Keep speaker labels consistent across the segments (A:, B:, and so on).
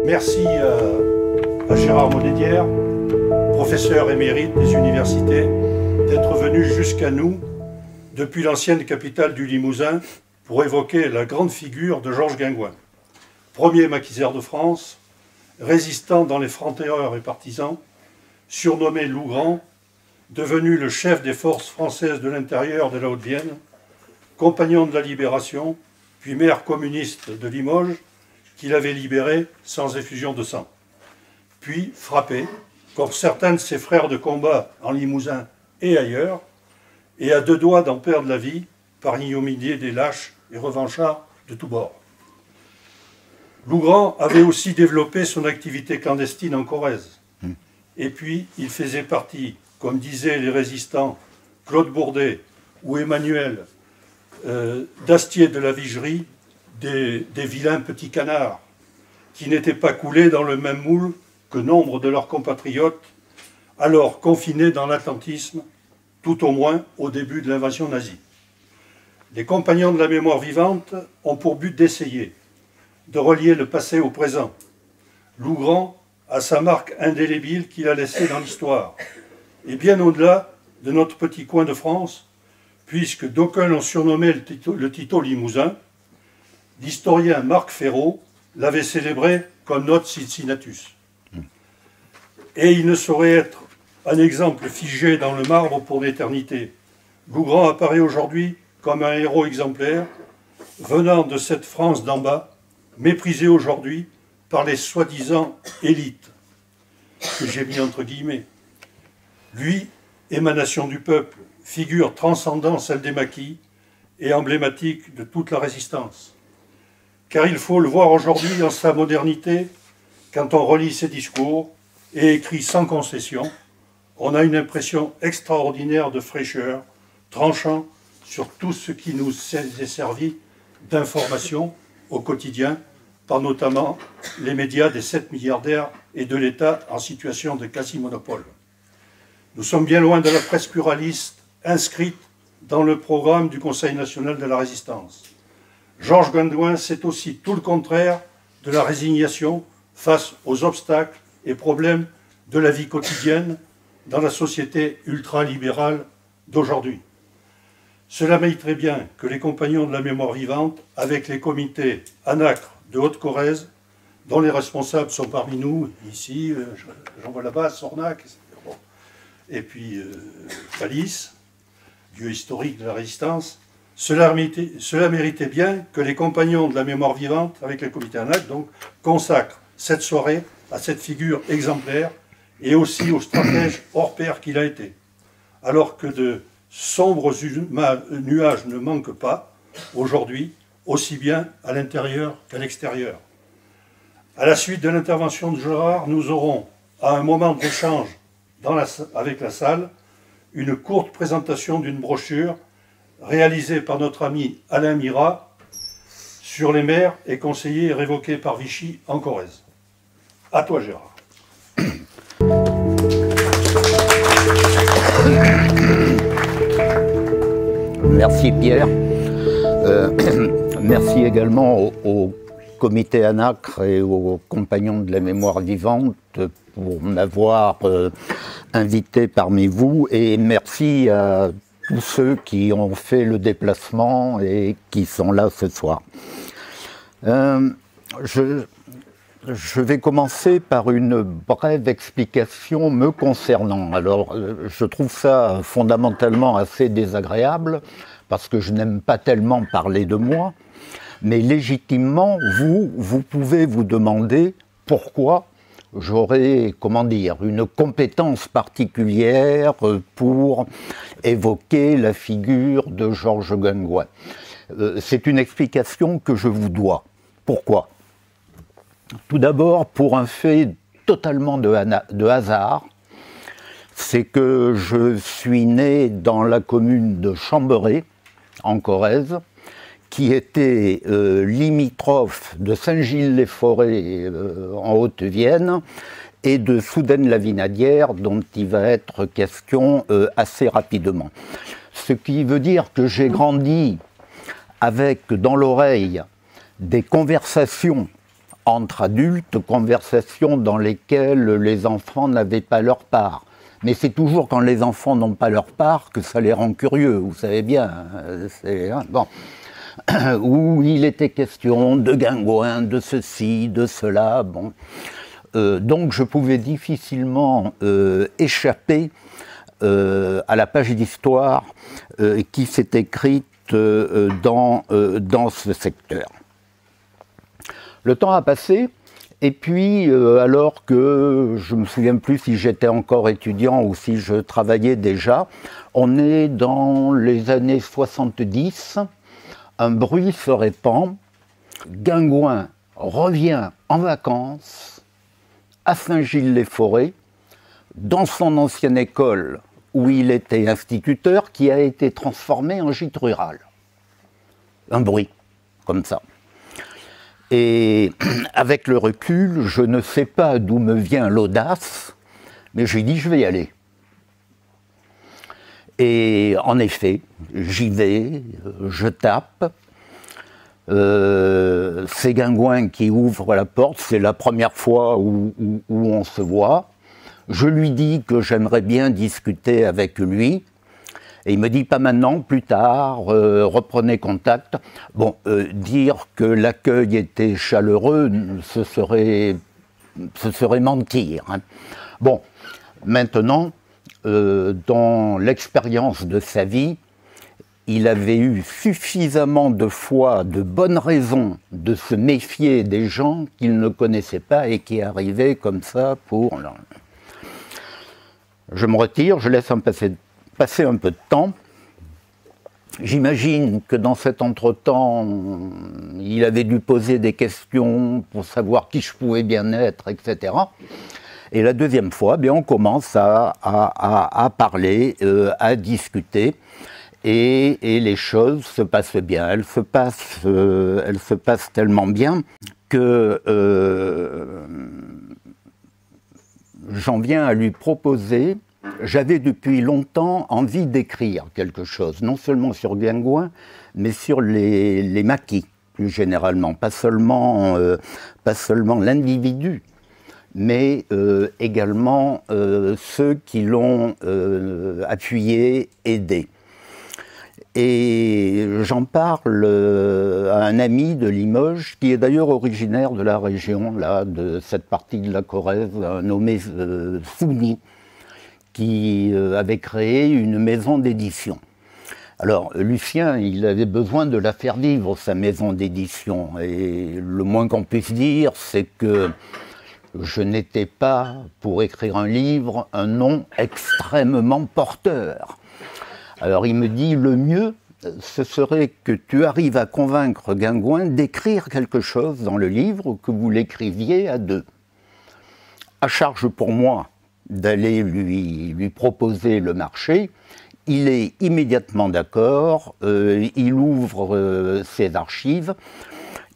A: Merci à Gérard Monédière, professeur émérite des universités, d'être venu jusqu'à nous depuis l'ancienne capitale du Limousin pour évoquer la grande figure de Georges Guingouin. Premier maquisard de France, résistant dans les francs-tireurs et partisans, surnommé Loup Grand, devenu le chef des forces françaises de l'intérieur de la Haute-Vienne, compagnon de la Libération, puis maire communiste de Limoges, qu'il avait libéré sans effusion de sang. Puis frappé, comme certains de ses frères de combat en Limousin et ailleurs, et à deux doigts d'en perdre la vie par ignominie des lâches et revanchards de tous bords. Loup Grand avait aussi développé son activité clandestine en Corrèze. Et puis, il faisait partie, comme disaient les résistants Claude Bourdet ou Emmanuel d'Astier de la Vigerie, des vilains petits canards, qui n'étaient pas coulés dans le même moule que nombre de leurs compatriotes, alors confinés dans l'atlantisme, tout au moins au début de l'invasion nazie. Les compagnons de la mémoire vivante ont pour but d'essayer de relier le passé au présent. Loup Grand a sa marque indélébile qu'il a laissée dans l'histoire, et bien au-delà de notre petit coin de France, puisque d'aucuns l'ont surnommé le Tito Limousin, l'historien Marc Ferraud l'avait célébré comme notre Cincinnatus. Et il ne saurait être un exemple figé dans le marbre pour l'éternité. Loup Grand apparaît aujourd'hui comme un héros exemplaire, venant de cette France d'en bas, méprisée aujourd'hui par les soi-disant élites, que j'ai mis entre guillemets. Lui, émanation du peuple, figure transcendant celle des maquis et emblématique de toute la résistance. Car il faut le voir aujourd'hui dans sa modernité, quand on relit ses discours et écrit sans concession, on a une impression extraordinaire de fraîcheur, tranchant sur tout ce qui nous est servi d'information au quotidien, par notamment les médias des 7 milliardaires et de l'État en situation de quasi-monopole. Nous sommes bien loin de la presse pluraliste inscrite dans le programme du Conseil national de la résistance. Georges Guingouin, c'est aussi tout le contraire de la résignation face aux obstacles et problèmes de la vie quotidienne dans la société ultralibérale d'aujourd'hui. Cela mériterait bien que les compagnons de la mémoire vivante, avec les comités ANACRE de Haute-Corrèze, dont les responsables sont parmi nous, ici, j'en vois là-bas, Sornac, et puis Thalys, lieu historique de la résistance, cela méritait bien que les compagnons de la mémoire vivante, avec les comités ANACRE, donc, consacrent cette soirée à cette figure exemplaire et aussi au stratège hors pair qu'il a été. Alors que de sombres nuages ne manquent pas, aujourd'hui, aussi bien à l'intérieur qu'à l'extérieur. À la suite de l'intervention de Gérard, nous aurons, à un moment d'échange avec la salle, une courte présentation d'une brochure réalisée par notre ami Alain Mira sur les maires et conseillers révoqués par Vichy en Corrèze. À toi, Gérard.
B: Merci Pierre. Merci également au comité ANACRE et aux compagnons de la mémoire vivante pour m'avoir invité parmi vous, et merci à tous ceux qui ont fait le déplacement et qui sont là ce soir. Je vais commencer par une brève explication me concernant. Alors, je trouve ça fondamentalement assez désagréable, parce que je n'aime pas tellement parler de moi, mais légitimement, vous pouvez vous demander pourquoi j'aurais, comment dire, une compétence particulière pour évoquer la figure de Georges Guingouin. C'est une explication que je vous dois. Pourquoi ? Tout d'abord, pour un fait totalement de hasard, c'est que je suis né dans la commune de Chamberet, en Corrèze, qui était limitrophe de Saint-Gilles-les-Forêts en Haute-Vienne et de Soudaine-la-Vinadière, dont il va être question assez rapidement. Ce qui veut dire que j'ai grandi avec dans l'oreille des conversations entre adultes, conversations dans lesquelles les enfants n'avaient pas leur part. Mais c'est toujours quand les enfants n'ont pas leur part que ça les rend curieux, vous savez bien. Bon. Où il était question de Guingouin, de ceci, de cela. Bon. Donc je pouvais difficilement échapper à la page d'histoire qui s'est écrite dans ce secteur. Le temps a passé, et puis alors que je ne me souviens plus si j'étais encore étudiant ou si je travaillais déjà, on est dans les années 70, un bruit se répand, Guingouin revient en vacances à Saint-Gilles-les-Forêts, dans son ancienne école où il était instituteur, qui a été transformée en gîte rural. Un bruit, comme ça. Et avec le recul, je ne sais pas d'où me vient l'audace, mais j'ai dit je vais y aller. Et en effet, j'y vais, je tape. C'est Guingouin qui ouvre la porte, c'est la première fois où on se voit. Je lui dis que j'aimerais bien discuter avec lui. Et il me dit pas maintenant, plus tard, reprenez contact. Bon, dire que l'accueil était chaleureux, ce serait mentir. Hein. Bon, maintenant, dans l'expérience de sa vie, il avait eu suffisamment de fois, de bonnes raisons de se méfier des gens qu'il ne connaissait pas et qui arrivaient comme ça pour... Je me retire, je laisse passer un peu de temps. J'imagine que dans cet entre-temps, il avait dû poser des questions pour savoir qui je pouvais bien être, etc. Et la deuxième fois, bien, on commence à parler, à discuter, et les choses se passent bien. Elles se passent tellement bien que j'en viens à lui proposer. J'avais depuis longtemps envie d'écrire quelque chose, non seulement sur Guingouin, mais sur les maquis, plus généralement. Pas seulement l'individu, mais également ceux qui l'ont appuyé, aidé. Et j'en parle à un ami de Limoges, qui est d'ailleurs originaire de la région, là, de cette partie de la Corrèze, nommé Souni, qui avait créé une maison d'édition. Alors, Lucien, il avait besoin de la faire vivre, sa maison d'édition. Et le moins qu'on puisse dire, c'est que je n'étais pas, pour écrire un livre, un nom extrêmement porteur. Alors il me dit, le mieux, ce serait que tu arrives à convaincre Guingouin d'écrire quelque chose dans le livre, que vous l'écriviez à deux. À charge pour moi d'aller lui proposer le marché. Il est immédiatement d'accord, il ouvre ses archives,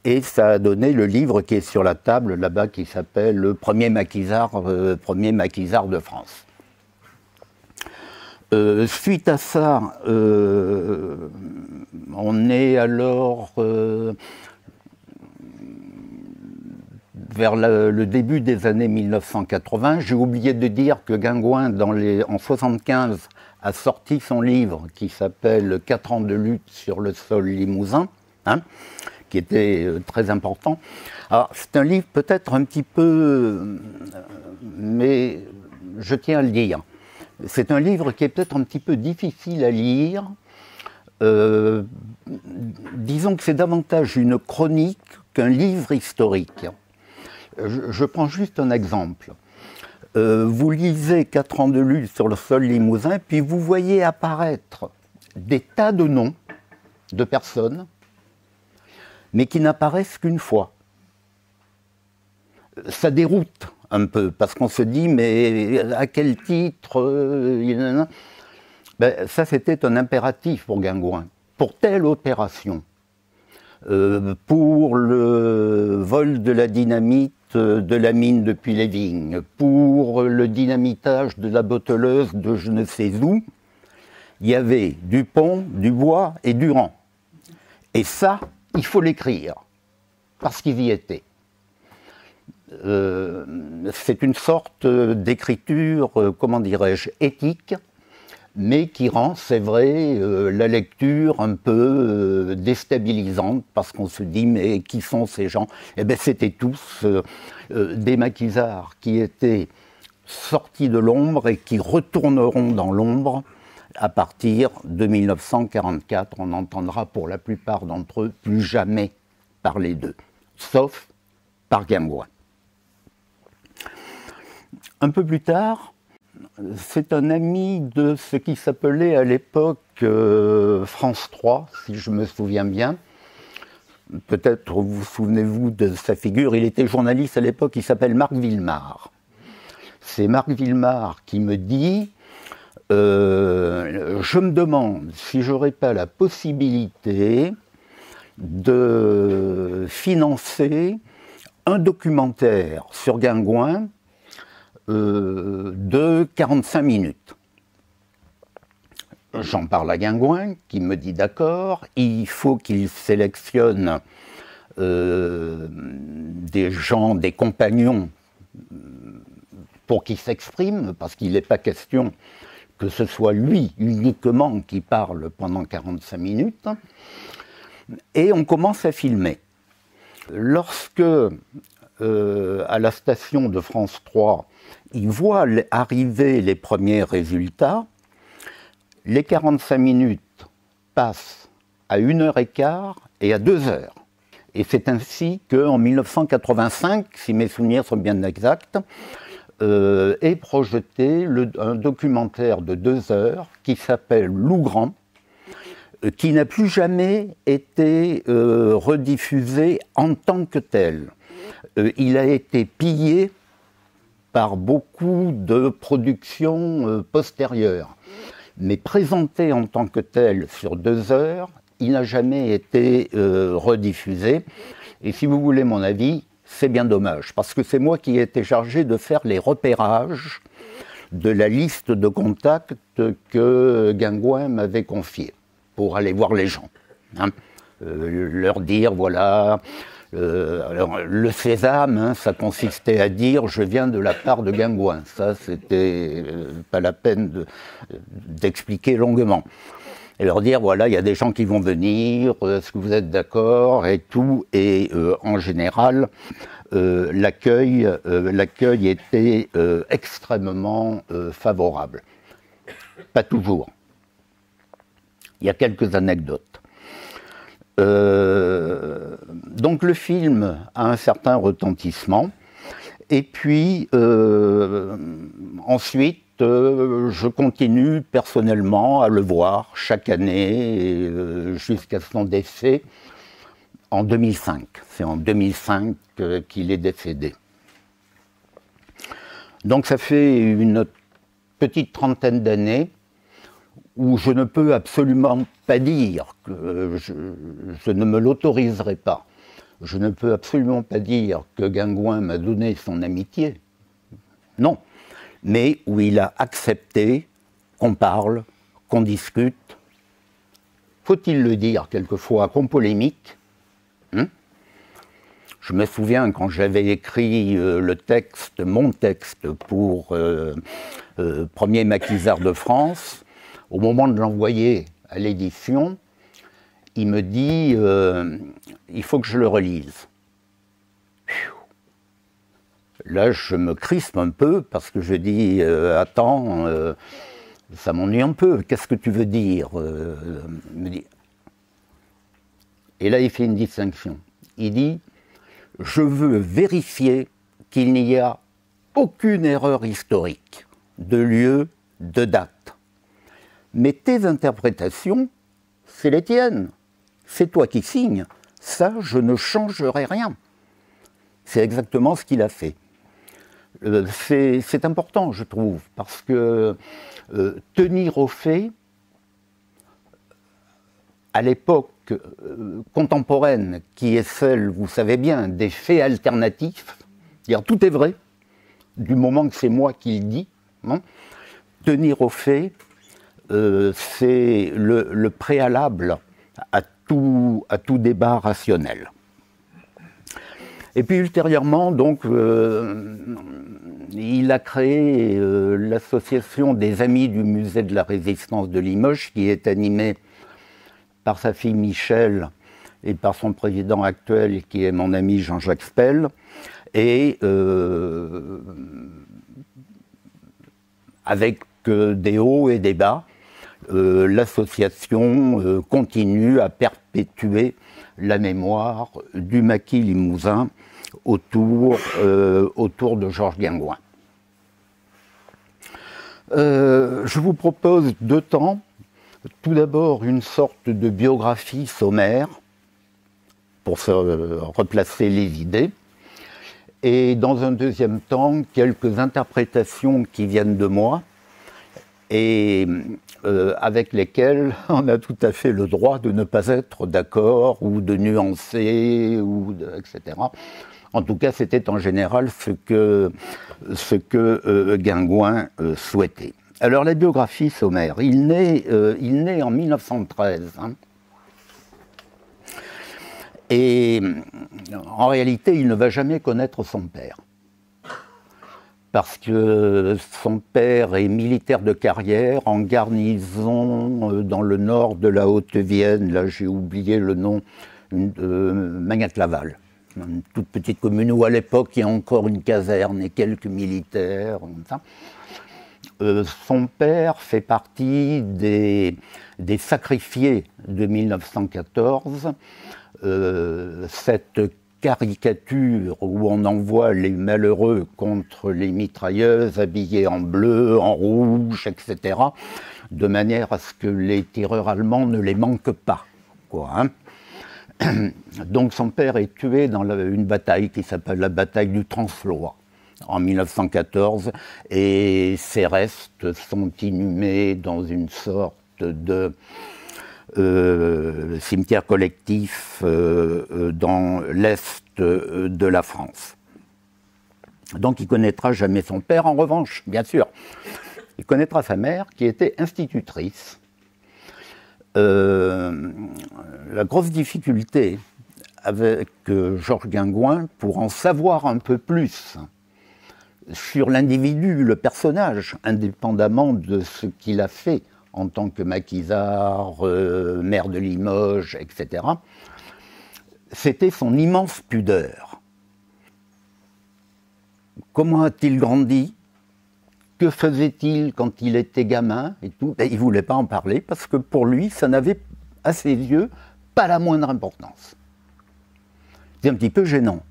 B: et ça a donné le livre qui est sur la table là-bas, qui s'appelle « Le premier maquisard de France ». Suite à ça, on est alors vers le début des années 1980. J'ai oublié de dire que Guingouin, en 1975, a sorti son livre qui s'appelle « 4 ans de lutte sur le sol limousin », hein, qui était très important. Alors, c'est un livre peut-être un petit peu... mais je tiens à le dire. C'est un livre qui est peut-être un petit peu difficile à lire. Disons que c'est davantage une chronique qu'un livre historique. Je prends juste un exemple. Vous lisez 4 ans de lutte sur le sol limousin, puis vous voyez apparaître des tas de noms de personnes, mais qui n'apparaissent qu'une fois. Ça déroute un peu, parce qu'on se dit, mais à quel titre ben, ça, c'était un impératif pour Guingouin. Pour telle opération, pour le vol de la dynamite de la mine depuis les vignes, pour le dynamitage de la botteleuse de je ne sais où, il y avait Dupont, Dubois et Durand. Et ça, il faut l'écrire, parce qu'ils y étaient. c'est une sorte d'écriture, comment dirais-je, éthique, mais qui rend, c'est vrai, la lecture un peu déstabilisante, parce qu'on se dit, mais qui sont ces gens? Eh bien, c'était tous des maquisards qui étaient sortis de l'ombre et qui retourneront dans l'ombre à partir de 1944. On n'entendra pour la plupart d'entre eux plus jamais parler d'eux, sauf par Guingouin. Un peu plus tard, c'est un ami de ce qui s'appelait à l'époque France 3, si je me souviens bien. Peut-être vous souvenez-vous de sa figure, il était journaliste à l'époque, il s'appelle Marc Villemard. C'est Marc Villemard qui me dit je me demande si j'aurais pas la possibilité de financer un documentaire sur Guingouin de 45 minutes. J'en parle à Guingouin, qui me dit d'accord, il faut qu'il sélectionne des gens, des compagnons, pour qu'ils s'expriment, parce qu'il n'est pas question que ce soit lui uniquement qui parle pendant 45 minutes. Et on commence à filmer. Lorsque, à la station de France 3, il voit arriver les premiers résultats, les 45 minutes passent à 1h15 et à 2h. Et c'est ainsi qu'en 1985, si mes souvenirs sont bien exacts, est projeté un documentaire de 2 heures qui s'appelle Loup Grand, qui n'a plus jamais été rediffusé en tant que tel. Il a été pillé par beaucoup de productions postérieures. Mais présenté en tant que tel sur 2 heures, il n'a jamais été rediffusé. Et si vous voulez mon avis, c'est bien dommage, parce que c'est moi qui ai été chargé de faire les repérages de la liste de contacts que Guingouin m'avait confiée pour aller voir les gens. Hein. Leur dire, voilà, alors, le sésame, hein, ça consistait à dire « je viens de la part de Guingouin ». Ça, c'était pas la peine d'expliquer longuement. Et leur dire, voilà, il y a des gens qui vont venir, est-ce que vous êtes d'accord et tout. Et en général, l'accueil était extrêmement favorable. Pas toujours. Il y a quelques anecdotes. Donc le film a un certain retentissement. Et puis, ensuite, je continue personnellement à le voir chaque année jusqu'à son décès en 2005. C'est en 2005 qu'il est décédé. Donc ça fait une petite trentaine d'années où je ne peux absolument pas dire que je ne me l'autoriserai pas. Je ne peux absolument pas dire que Guingouin m'a donné son amitié. Non. Mais où il a accepté qu'on parle, qu'on discute. Faut-il le dire quelquefois, qu'on polémique, hein? Je me souviens quand j'avais écrit mon texte pour Premier Maquisard de France, au moment de l'envoyer à l'édition, il me dit il faut que je le relise. Là, je me crispe un peu parce que je dis attends, ça m'ennuie un peu, qu'est-ce que tu veux dire il me dit. Et là, il fait une distinction. Il dit je veux vérifier qu'il n'y a aucune erreur historique, de lieu, de date. Mais tes interprétations, c'est les tiennes. C'est toi qui signes. Ça, je ne changerai rien. C'est exactement ce qu'il a fait. C'est important, je trouve, parce que tenir aux faits, à l'époque contemporaine, qui est celle, vous savez bien, des faits alternatifs, c'est-à-dire tout est vrai, du moment que c'est moi qui le dis, hein, tenir aux faits, c'est le préalable à tout débat rationnel. Et puis ultérieurement, donc, il a créé l'association des Amis du Musée de la Résistance de Limoges, qui est animée par sa fille Michèle et par son président actuel, qui est mon ami Jean-Jacques Spell. Et avec des hauts et des bas, l'association continue à perpétuer la mémoire du maquis limousin autour de Georges Guingouin. Je vous propose 2 temps. Tout d'abord, une sorte de biographie sommaire pour se replacer les idées. Et dans un deuxième temps, quelques interprétations qui viennent de moi et avec lesquelles on a tout à fait le droit de ne pas être d'accord ou de nuancer, etc. En tout cas, c'était en général ce que Guingouin souhaitait. Alors, la biographie sommaire, il naît en 1913. Et en réalité, il ne va jamais connaître son père. Parce que son père est militaire de carrière en garnison dans le nord de la Haute-Vienne. Là, j'ai oublié le nom, Magnac-Laval. Une toute petite commune où, à l'époque, il y a encore une caserne et quelques militaires. Son père fait partie des sacrifiés de 1914. Cette caricature où on envoie les malheureux contre les mitrailleuses habillés en bleu, en rouge, etc., de manière à ce que les tireurs allemands ne les manquent pas, quoi, hein. Donc son père est tué dans une bataille qui s'appelle la bataille du Transfloa en 1914, et ses restes sont inhumés dans une sorte de cimetière collectif dans l'est de la France. Donc il ne connaîtra jamais son père. En revanche, bien sûr, il connaîtra sa mère qui était institutrice. La grosse difficulté avec Georges Guingouin, pour en savoir un peu plus sur l'individu, le personnage, indépendamment de ce qu'il a fait en tant que maquisard, maire de Limoges, etc., c'était son immense pudeur. Comment a-t-il grandi? Que faisait-il quand il était gamin et tout? Il ne voulait pas en parler parce que pour lui, ça n'avait, à ses yeux, pas la moindre importance. C'est un petit peu gênant.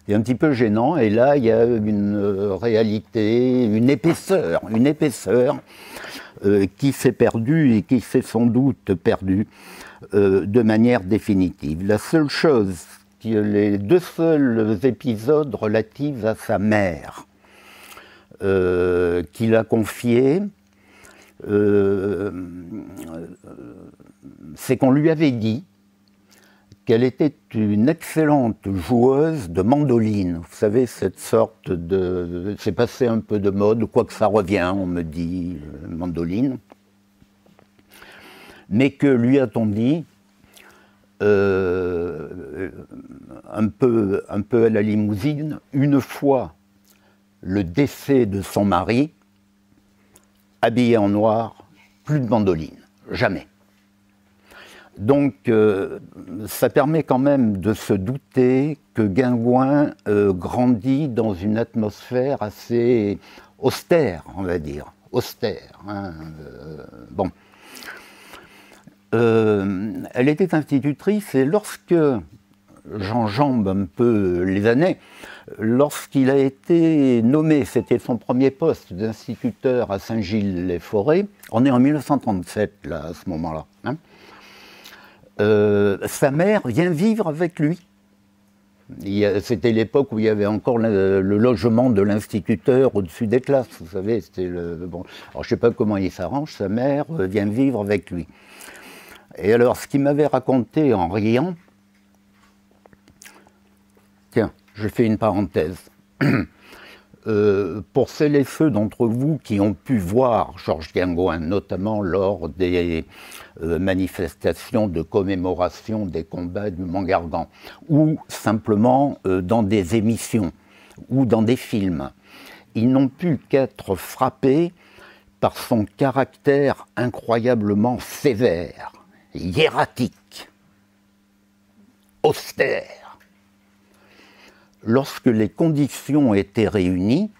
B: C'est un petit peu gênant, et là, il y a une réalité, une épaisseur qui s'est perdue et qui s'est sans doute perdue de manière définitive. La seule chose, les 2 seuls épisodes relatifs à sa mère qu'il a confiés, c'est qu'on lui avait dit qu'elle était une excellente joueuse de mandoline. Vous savez, cette sorte de... C'est passé un peu de mode, quoique ça revient, on me dit, mandoline. Mais que lui a-t-on dit, un peu à la limousine, une fois le décès de son mari, habillé en noir, plus de mandoline, jamais. Donc, ça permet quand même de se douter que Guingouin grandit dans une atmosphère assez austère, on va dire. Austère. Hein, bon. Elle était institutrice, et lorsque j'enjambe un peu les années, lorsqu'il a été nommé, c'était son premier poste d'instituteur à Saint-Gilles-les-Forêts, on est en 1937 là, à ce moment-là, hein. Sa mère vient vivre avec lui. C'était l'époque où il y avait encore le logement de l'instituteur au-dessus des classes, vous savez. Bon. Alors je ne sais pas comment il s'arrange, sa mère vient vivre avec lui. Et alors, ce qu'il m'avait raconté en riant, tiens, je fais une parenthèse. Pour celles et ceux d'entre vous qui ont pu voir Georges Guingouin, notamment lors des manifestations de commémoration des combats du Mont-Gargan, ou simplement dans des émissions, ou dans des films, ils n'ont pu qu'être frappés par son caractère incroyablement sévère, hiératique, austère. Lorsque les conditions étaient réunies,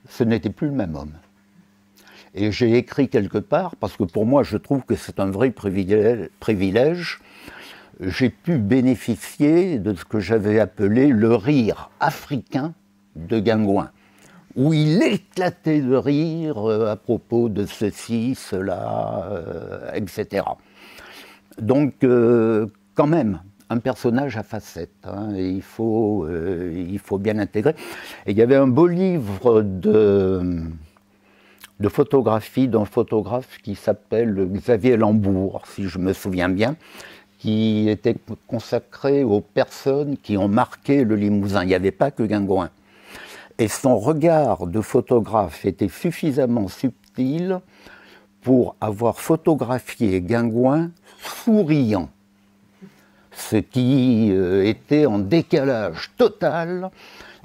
B: ce n'était plus le même homme. Et j'ai écrit quelque part, parce que pour moi je trouve que c'est un vrai privilège, j'ai pu bénéficier de ce que j'avais appelé le rire africain de Guingouin, où il éclatait de rire à propos de ceci, cela, etc. Donc quand même, un personnage à facettes, hein, et il faut bien l'intégrer. Et il y avait un beau livre de photographie d'un photographe qui s'appelle Xavier Lambourg, si je me souviens bien, qui était consacré aux personnes qui ont marqué le Limousin. Il n'y avait pas que Guingouin. Et son regard de photographe était suffisamment subtil pour avoir photographié Guingouin souriant, ce qui était en décalage total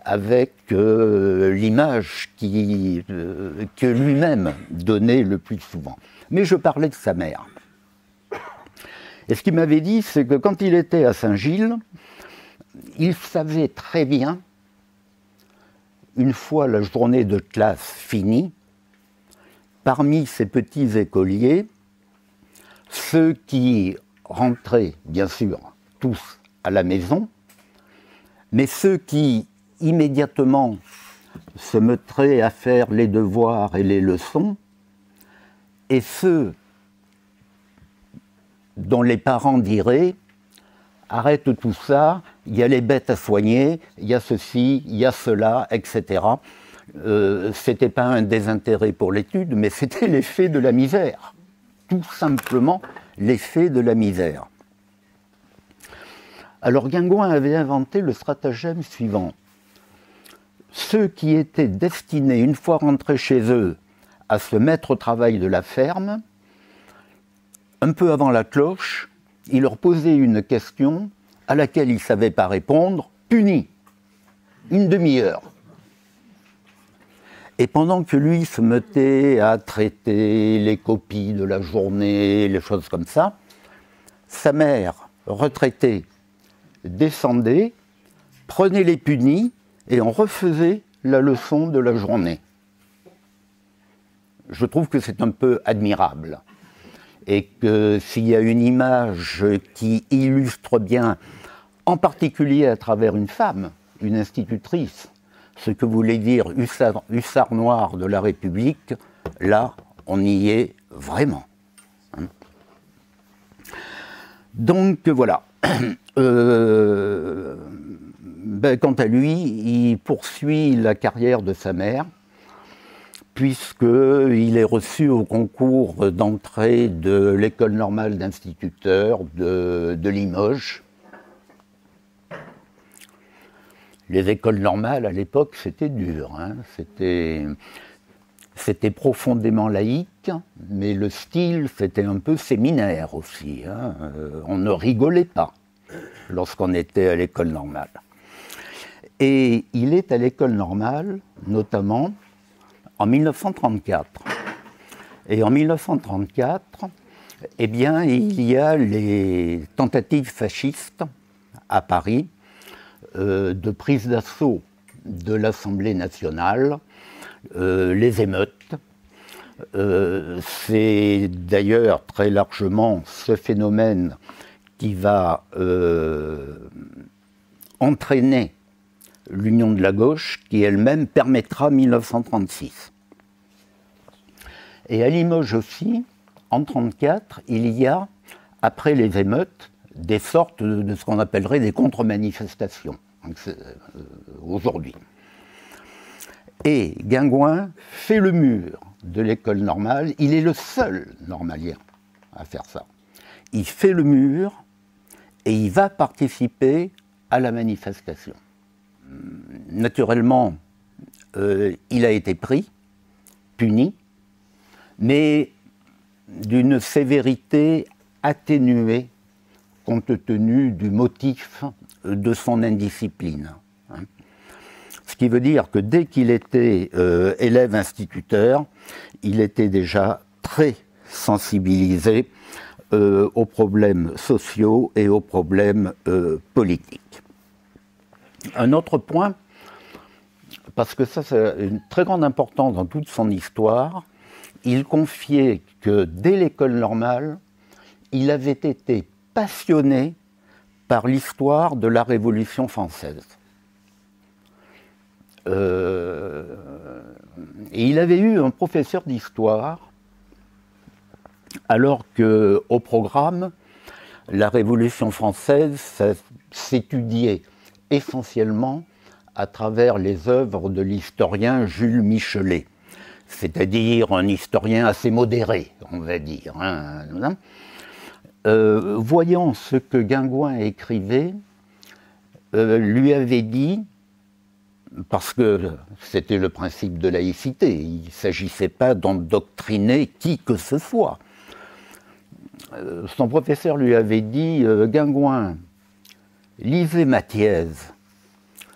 B: avec l'image que lui-même donnait le plus souvent. Mais je parlais de sa mère. Et ce qu'il m'avait dit, c'est que quand il était à Saint-Gilles, il savait très bien, une fois la journée de classe finie, parmi ses petits écoliers, ceux qui rentraient, bien sûr, tous à la maison, mais ceux qui immédiatement se mettraient à faire les devoirs et les leçons, et ceux dont les parents diraient « arrête tout ça, il y a les bêtes à soigner, il y a ceci, il y a cela, etc. » C'était pas un désintérêt pour l'étude, mais c'était l'effet de la misère. Tout simplement l'effet de la misère. Alors Guingouin avait inventé le stratagème suivant. Ceux qui étaient destinés, une fois rentrés chez eux, à se mettre au travail de la ferme, un peu avant la cloche, il leur posait une question à laquelle ils ne savaient pas répondre, puni, une demi-heure. Et pendant que lui se mettait à traiter les copies de la journée, les choses comme ça, sa mère, retraitée, descendait, prenait les punis et en refaisait la leçon de la journée. Je trouve que c'est un peu admirable. Et que s'il y a une image qui illustre bien, en particulier à travers une femme, une institutrice, ce que voulait dire hussard noir de la République, là, on y est vraiment. Donc voilà. Quant à lui, il poursuit la carrière de sa mère, puisqu'il est reçu au concours d'entrée de l'École normale d'instituteurs de Limoges. Les écoles normales, à l'époque, c'était dur. Hein. C'était profondément laïque, mais le style, c'était un peu séminaire aussi. Hein. On ne rigolait pas lorsqu'on était à l'école normale. Et il est à l'école normale, notamment, en 1934. Et en 1934, eh bien, il y a les tentatives fascistes à Paris de prise d'assaut de l'Assemblée nationale, les émeutes. C'est d'ailleurs très largement ce phénomène qui va entraîner l'Union de la gauche, qui elle-même permettra 1936. Et à Limoges aussi, en 1934, il y a, après les émeutes, des sortes de ce qu'on appellerait des contre-manifestations, aujourd'hui. Et Guingouin fait le mur de l'école normale, il est le seul normalien à faire ça. Il fait le mur et il va participer à la manifestation. Naturellement, il a été pris, puni, mais d'une sévérité atténuée compte tenu du motif de son indiscipline. Ce qui veut dire que dès qu'il était élève instituteur, il était déjà très sensibilisé aux problèmes sociaux et aux problèmes politiques. Un autre point, parce que ça c'est une très grande importance dans toute son histoire, il confiait que dès l'école normale, il avait été passionné par l'histoire de la Révolution française. Et il avait eu un professeur d'histoire, alors qu'au programme, la Révolution française s'étudiait essentiellement à travers les œuvres de l'historien Jules Michelet, c'est-à-dire un historien assez modéré, on va dire. Voyant ce que Guingouin écrivait, lui avait dit, parce que c'était le principe de laïcité, il ne s'agissait pas d'endoctriner qui que ce soit. Son professeur lui avait dit « Guingouin, lisez Mathiez ».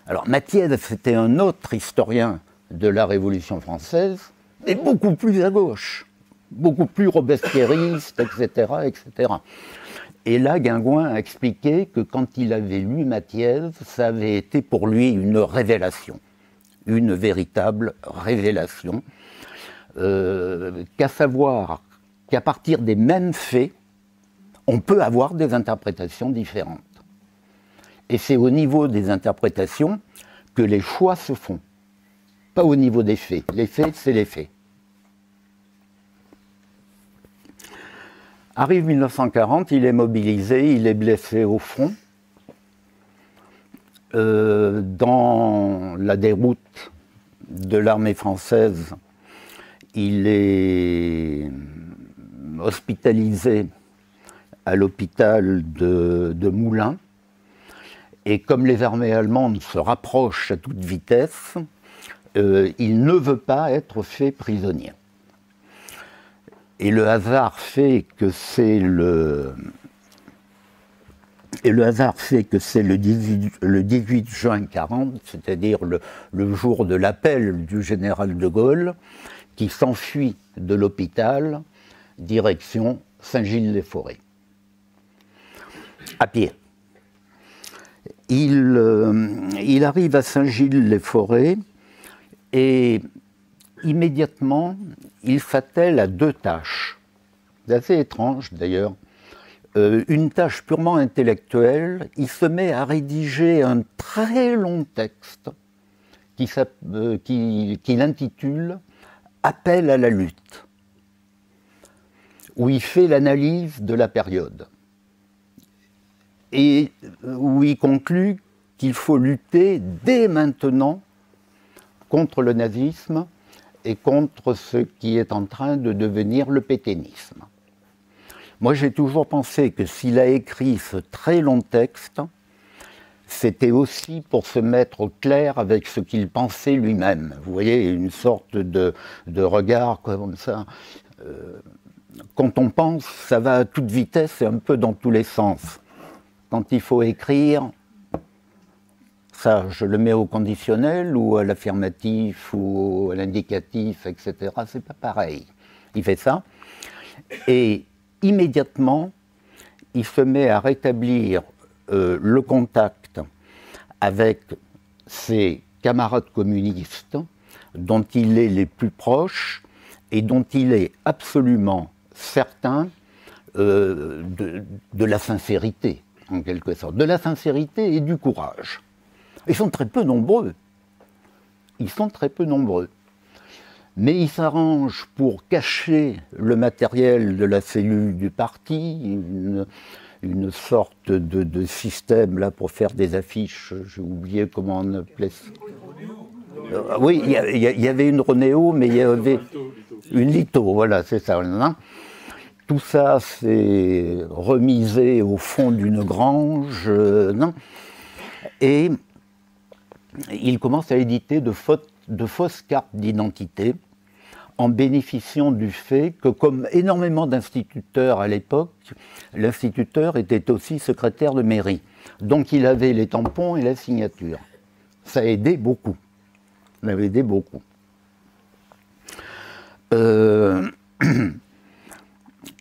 B: Alors Mathiez, c'était un autre historien de la Révolution française, mais beaucoup plus à gauche, beaucoup plus robespierriste, etc., etc. Et là, Guingouin a expliqué que quand il avait lu Mathiez, ça avait été pour lui une révélation, une véritable révélation, qu'à savoir qu'à partir des mêmes faits, on peut avoir des interprétations différentes. Et c'est au niveau des interprétations que les choix se font, pas au niveau des faits. Les faits, c'est les faits. Arrive 1940, il est mobilisé, il est blessé au front. Dans la déroute de l'armée française, il est hospitalisé à l'hôpital de Moulins. Et comme les armées allemandes se rapprochent à toute vitesse, il ne veut pas être fait prisonnier. Et le hasard fait que c'est le 18 juin 40, c'est-à-dire le jour de l'appel du général de Gaulle, qui s'enfuit de l'hôpital, direction Saint-Gilles-les-Forêts. À pied. Il arrive à Saint-Gilles-les-Forêts et immédiatement, il s'attelle à deux tâches. C'est assez étrange d'ailleurs. Une tâche purement intellectuelle, il se met à rédiger un très long texte qu'il intitule « Appel à la lutte », où il fait l'analyse de la période et où il conclut qu'il faut lutter dès maintenant contre le nazisme et contre ce qui est en train de devenir le pétainisme. Moi, j'ai toujours pensé que s'il a écrit ce très long texte, c'était aussi pour se mettre au clair avec ce qu'il pensait lui-même. Vous voyez, une sorte de regard comme ça. Quand on pense, ça va à toute vitesse et un peu dans tous les sens. Quand il faut écrire, ça, je le mets au conditionnel ou à l'affirmatif ou à l'indicatif, etc. C'est pas pareil. Il fait ça. Et immédiatement, il se met à rétablir le contact avec ses camarades communistes dont il est les plus proches et dont il est absolument certain de la sincérité, en quelque sorte. De la sincérité et du courage. Ils sont très peu nombreux. Ils sont très peu nombreux. Mais ils s'arrangent pour cacher le matériel de la cellule du parti, une sorte de système là pour faire des affiches. J'ai oublié comment on appelait ça. Oui, il y avait une Ronéo, mais il y avait une Lito, voilà, c'est ça. Tout ça, c'est remisé au fond d'une grange. Et il commence à éditer de de fausses cartes d'identité en bénéficiant du fait que, comme énormément d'instituteurs à l'époque, l'instituteur était aussi secrétaire de mairie. Donc il avait les tampons et la signature. Ça a aidé beaucoup. Ça a aidé beaucoup.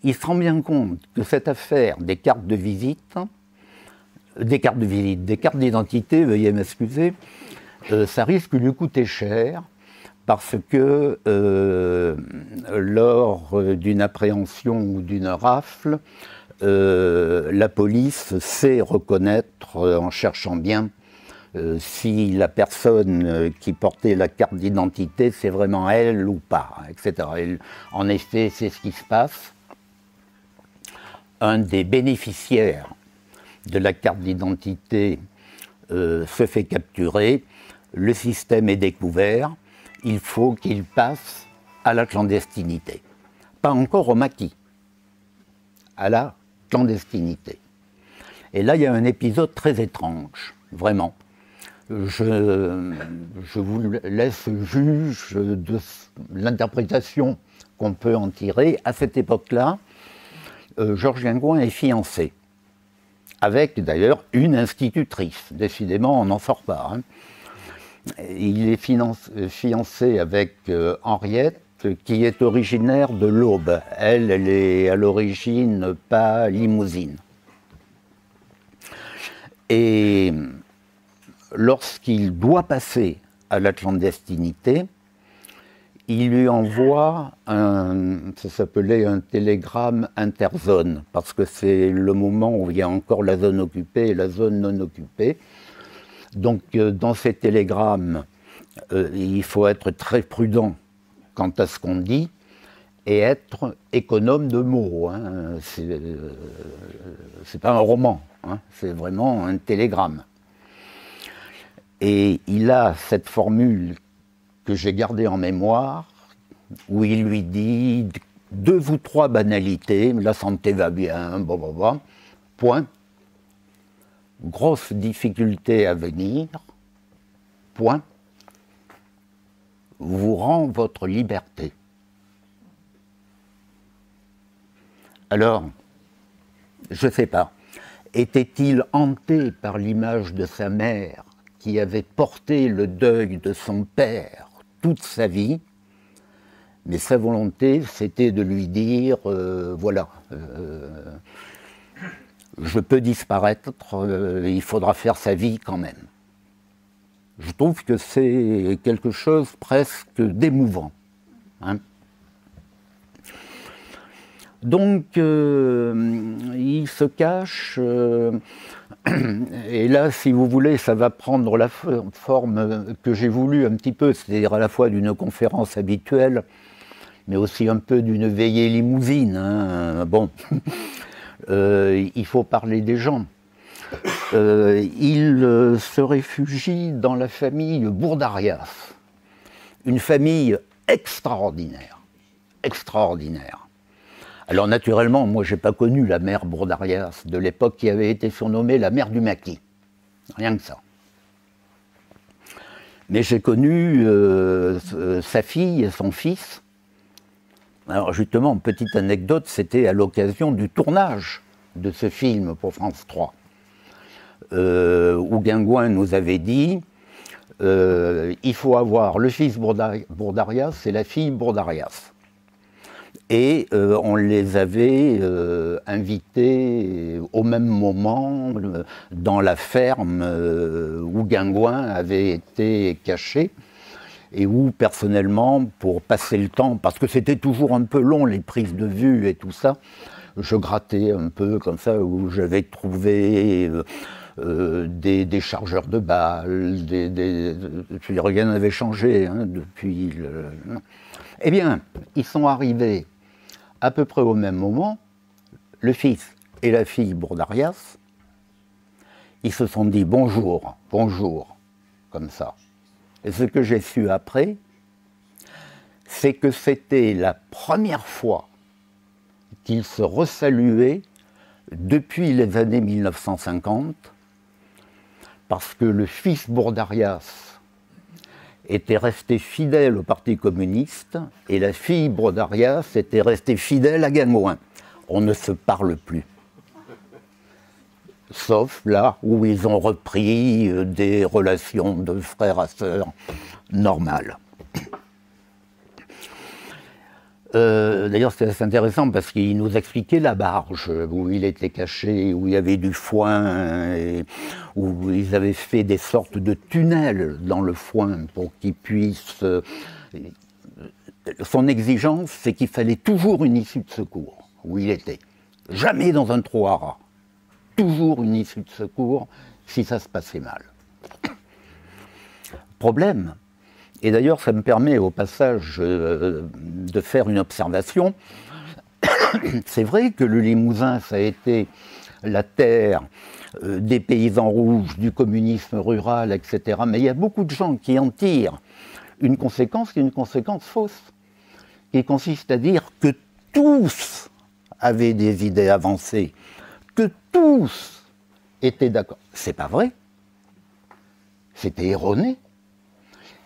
B: Il se rend bien compte que cette affaire des cartes de visite, des cartes d'identité, veuillez m'excuser, ça risque de lui coûter cher parce que lors d'une appréhension ou d'une rafle, la police sait reconnaître, en cherchant bien, si la personne qui portait la carte d'identité, c'est vraiment elle ou pas, etc. Et en effet, c'est ce qui se passe. Un des bénéficiaires de la carte d'identité se fait capturer, le système est découvert, il faut qu'il passe à la clandestinité. Pas encore au maquis, à la clandestinité. Et là, il y a un épisode très étrange, vraiment. Je vous laisse juge de l'interprétation qu'on peut en tirer. À cette époque-là, Georges Guingouin est fiancé, avec d'ailleurs une institutrice. Décidément, on n'en sort pas. Hein. Il est fiancé avec Henriette, qui est originaire de l'Aube. Elle est à l'origine pas limousine. Et lorsqu'il doit passer à la clandestinité, il lui envoie ça s'appelait un télégramme interzone, parce que c'est le moment où il y a encore la zone occupée et la zone non occupée. Donc dans ces télégrammes, il faut être très prudent quant à ce qu'on dit et être économe de mots. Hein. C'est pas un roman, hein. C'est vraiment un télégramme. Et il a cette formule que j'ai gardée en mémoire, où il lui dit 2 ou 3 banalités, la santé va bien, blablabla, point. Grosse difficulté à venir, point. Vous rend votre liberté. Alors, je ne sais pas, était-il hanté par l'image de sa mère qui avait porté le deuil de son père toute sa vie, mais sa volonté, c'était de lui dire, voilà, je peux disparaître, il faudra faire sa vie quand même. Je trouve que c'est quelque chose presque d'émouvant. Hein. Donc, il se cache, et là, si vous voulez, ça va prendre la forme que j'ai voulu un petit peu, c'est-à-dire à la fois d'une conférence habituelle, mais aussi un peu d'une veillée limousine. Hein. Bon, il faut parler des gens. Il se réfugie dans la famille Bourdarias, une famille extraordinaire, extraordinaire. Alors naturellement, moi je n'ai pas connu la mère Bourdarias de l'époque qui avait été surnommée la mère du maquis, rien que ça. Mais j'ai connu sa fille et son fils. Alors justement, petite anecdote, c'était à l'occasion du tournage de ce film pour France 3. Où Guingouin nous avait dit il faut avoir le fils Bourdarias et la fille Bourdarias. Et on les avait invités au même moment dans la ferme où Guingouin avait été caché et où personnellement, pour passer le temps, parce que c'était toujours un peu long les prises de vue et tout ça, je grattais un peu comme ça, où j'avais trouvé des chargeurs de balles, rien n'avait changé hein, depuis le... Eh bien, ils sont arrivés à peu près au même moment, le fils et la fille Bourdarias, ils se sont dit bonjour, bonjour, comme ça. Et ce que j'ai su après, c'est que c'était la première fois qu'ils se resaluaient depuis les années 1950, parce que le fils Bourdarias était restée fidèle au Parti communiste et la fille Brodarias était restée fidèle à Gangouin. On ne se parle plus. Sauf là où ils ont repris des relations de frère à sœur normales. D'ailleurs, c'est assez intéressant parce qu'il nous expliquait la barge où il était caché, où il y avait du foin, et où ils avaient fait des sortes de tunnels dans le foin pour qu'il puisse... Son exigence, c'est qu'il fallait toujours une issue de secours où il était. Jamais dans un trou à rats. Toujours une issue de secours si ça se passait mal. Problème. Et d'ailleurs, ça me permet au passage de faire une observation. C'est vrai que le Limousin, ça a été la terre des paysans rouges, du communisme rural, etc. Mais il y a beaucoup de gens qui en tirent une conséquence qui est une conséquence fausse, qui consiste à dire que tous avaient des idées avancées, que tous étaient d'accord. C'est pas vrai. C'était erroné.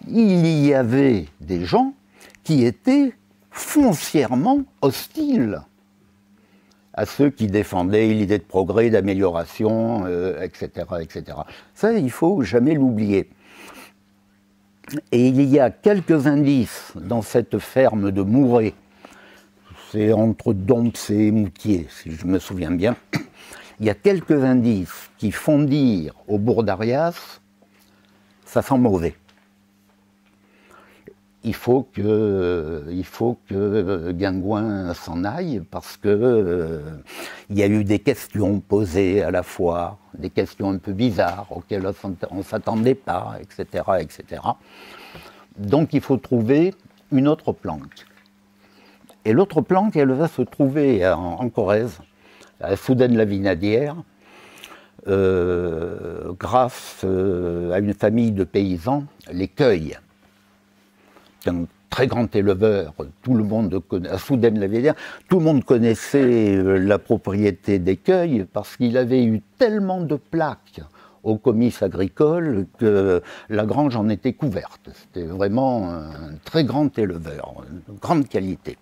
B: Il y avait des gens qui étaient foncièrement hostiles à ceux qui défendaient l'idée de progrès, d'amélioration, etc., etc. Ça, il ne faut jamais l'oublier. Et il y a quelques indices dans cette ferme de Mouret, c'est entre Dompes et Moutier, si je me souviens bien, il y a quelques indices qui font dire au Brodarias, ça sent mauvais. Il faut que Gangouin s'en aille parce que il y a eu des questions posées à la fois, des questions un peu bizarres auxquelles on ne s'attendait pas, etc., etc. Donc il faut trouver une autre planque. Et l'autre planque, elle va se trouver en Corrèze, à Soudaine-la-Vinadière, grâce à une famille de paysans, les Cueils. Un très grand éleveur, tout le monde connaît, à Soudaine-la-Vinadière, tout le monde connaissait la propriété des Cueils parce qu'il avait eu tellement de plaques au comice agricole que la grange en était couverte. C'était vraiment un très grand éleveur, de grande qualité.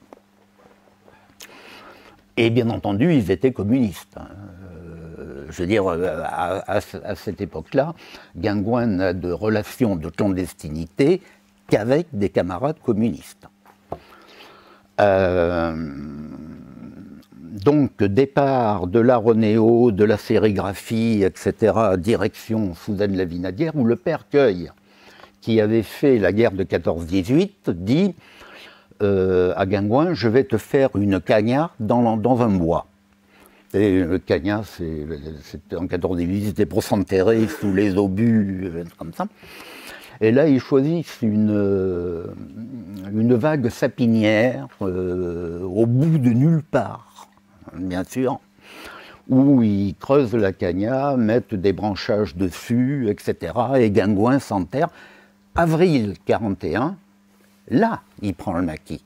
B: Et bien entendu, ils étaient communistes. Je veux dire, à cette époque-là, Gangouin n'a de relation de clandestinité qu'avec des camarades communistes. Donc, départ de la Ronéo, de la sérigraphie, etc., direction Soudaine-la-Vinadière, où le père Cueil, qui avait fait la guerre de 14-18, dit à Gangouin, je vais te faire une cagnard dans un bois. Et le cagnard, c'était en 14-18, c'était pour s'enterrer sous les obus, comme ça. Et là, ils choisissent une vague sapinière au bout de nulle part, bien sûr, où ils creusent la cagnard, mettent des branchages dessus, etc. Et Gangouin s'enterre. Avril 41, là, il prend le maquis.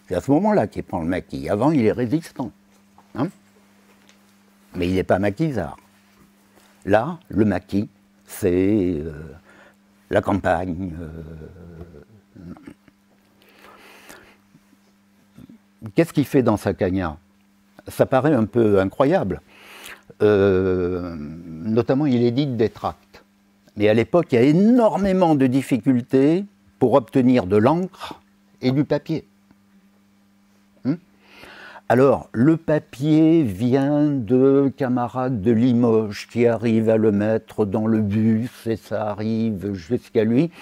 B: C'est à ce moment-là qu'il prend le maquis. Avant, il est résistant. Hein, mais il n'est pas maquisard. Là, le maquis, c'est la campagne. Qu'est-ce qu'il fait dans sa cagnard? Ça paraît un peu incroyable. Notamment, il édite des tracts. Mais à l'époque, il y a énormément de difficultés pour obtenir de l'encre et du papier. Alors, le papier vient de camarades de Limoges qui arrivent à le mettre dans le bus et ça arrive jusqu'à lui.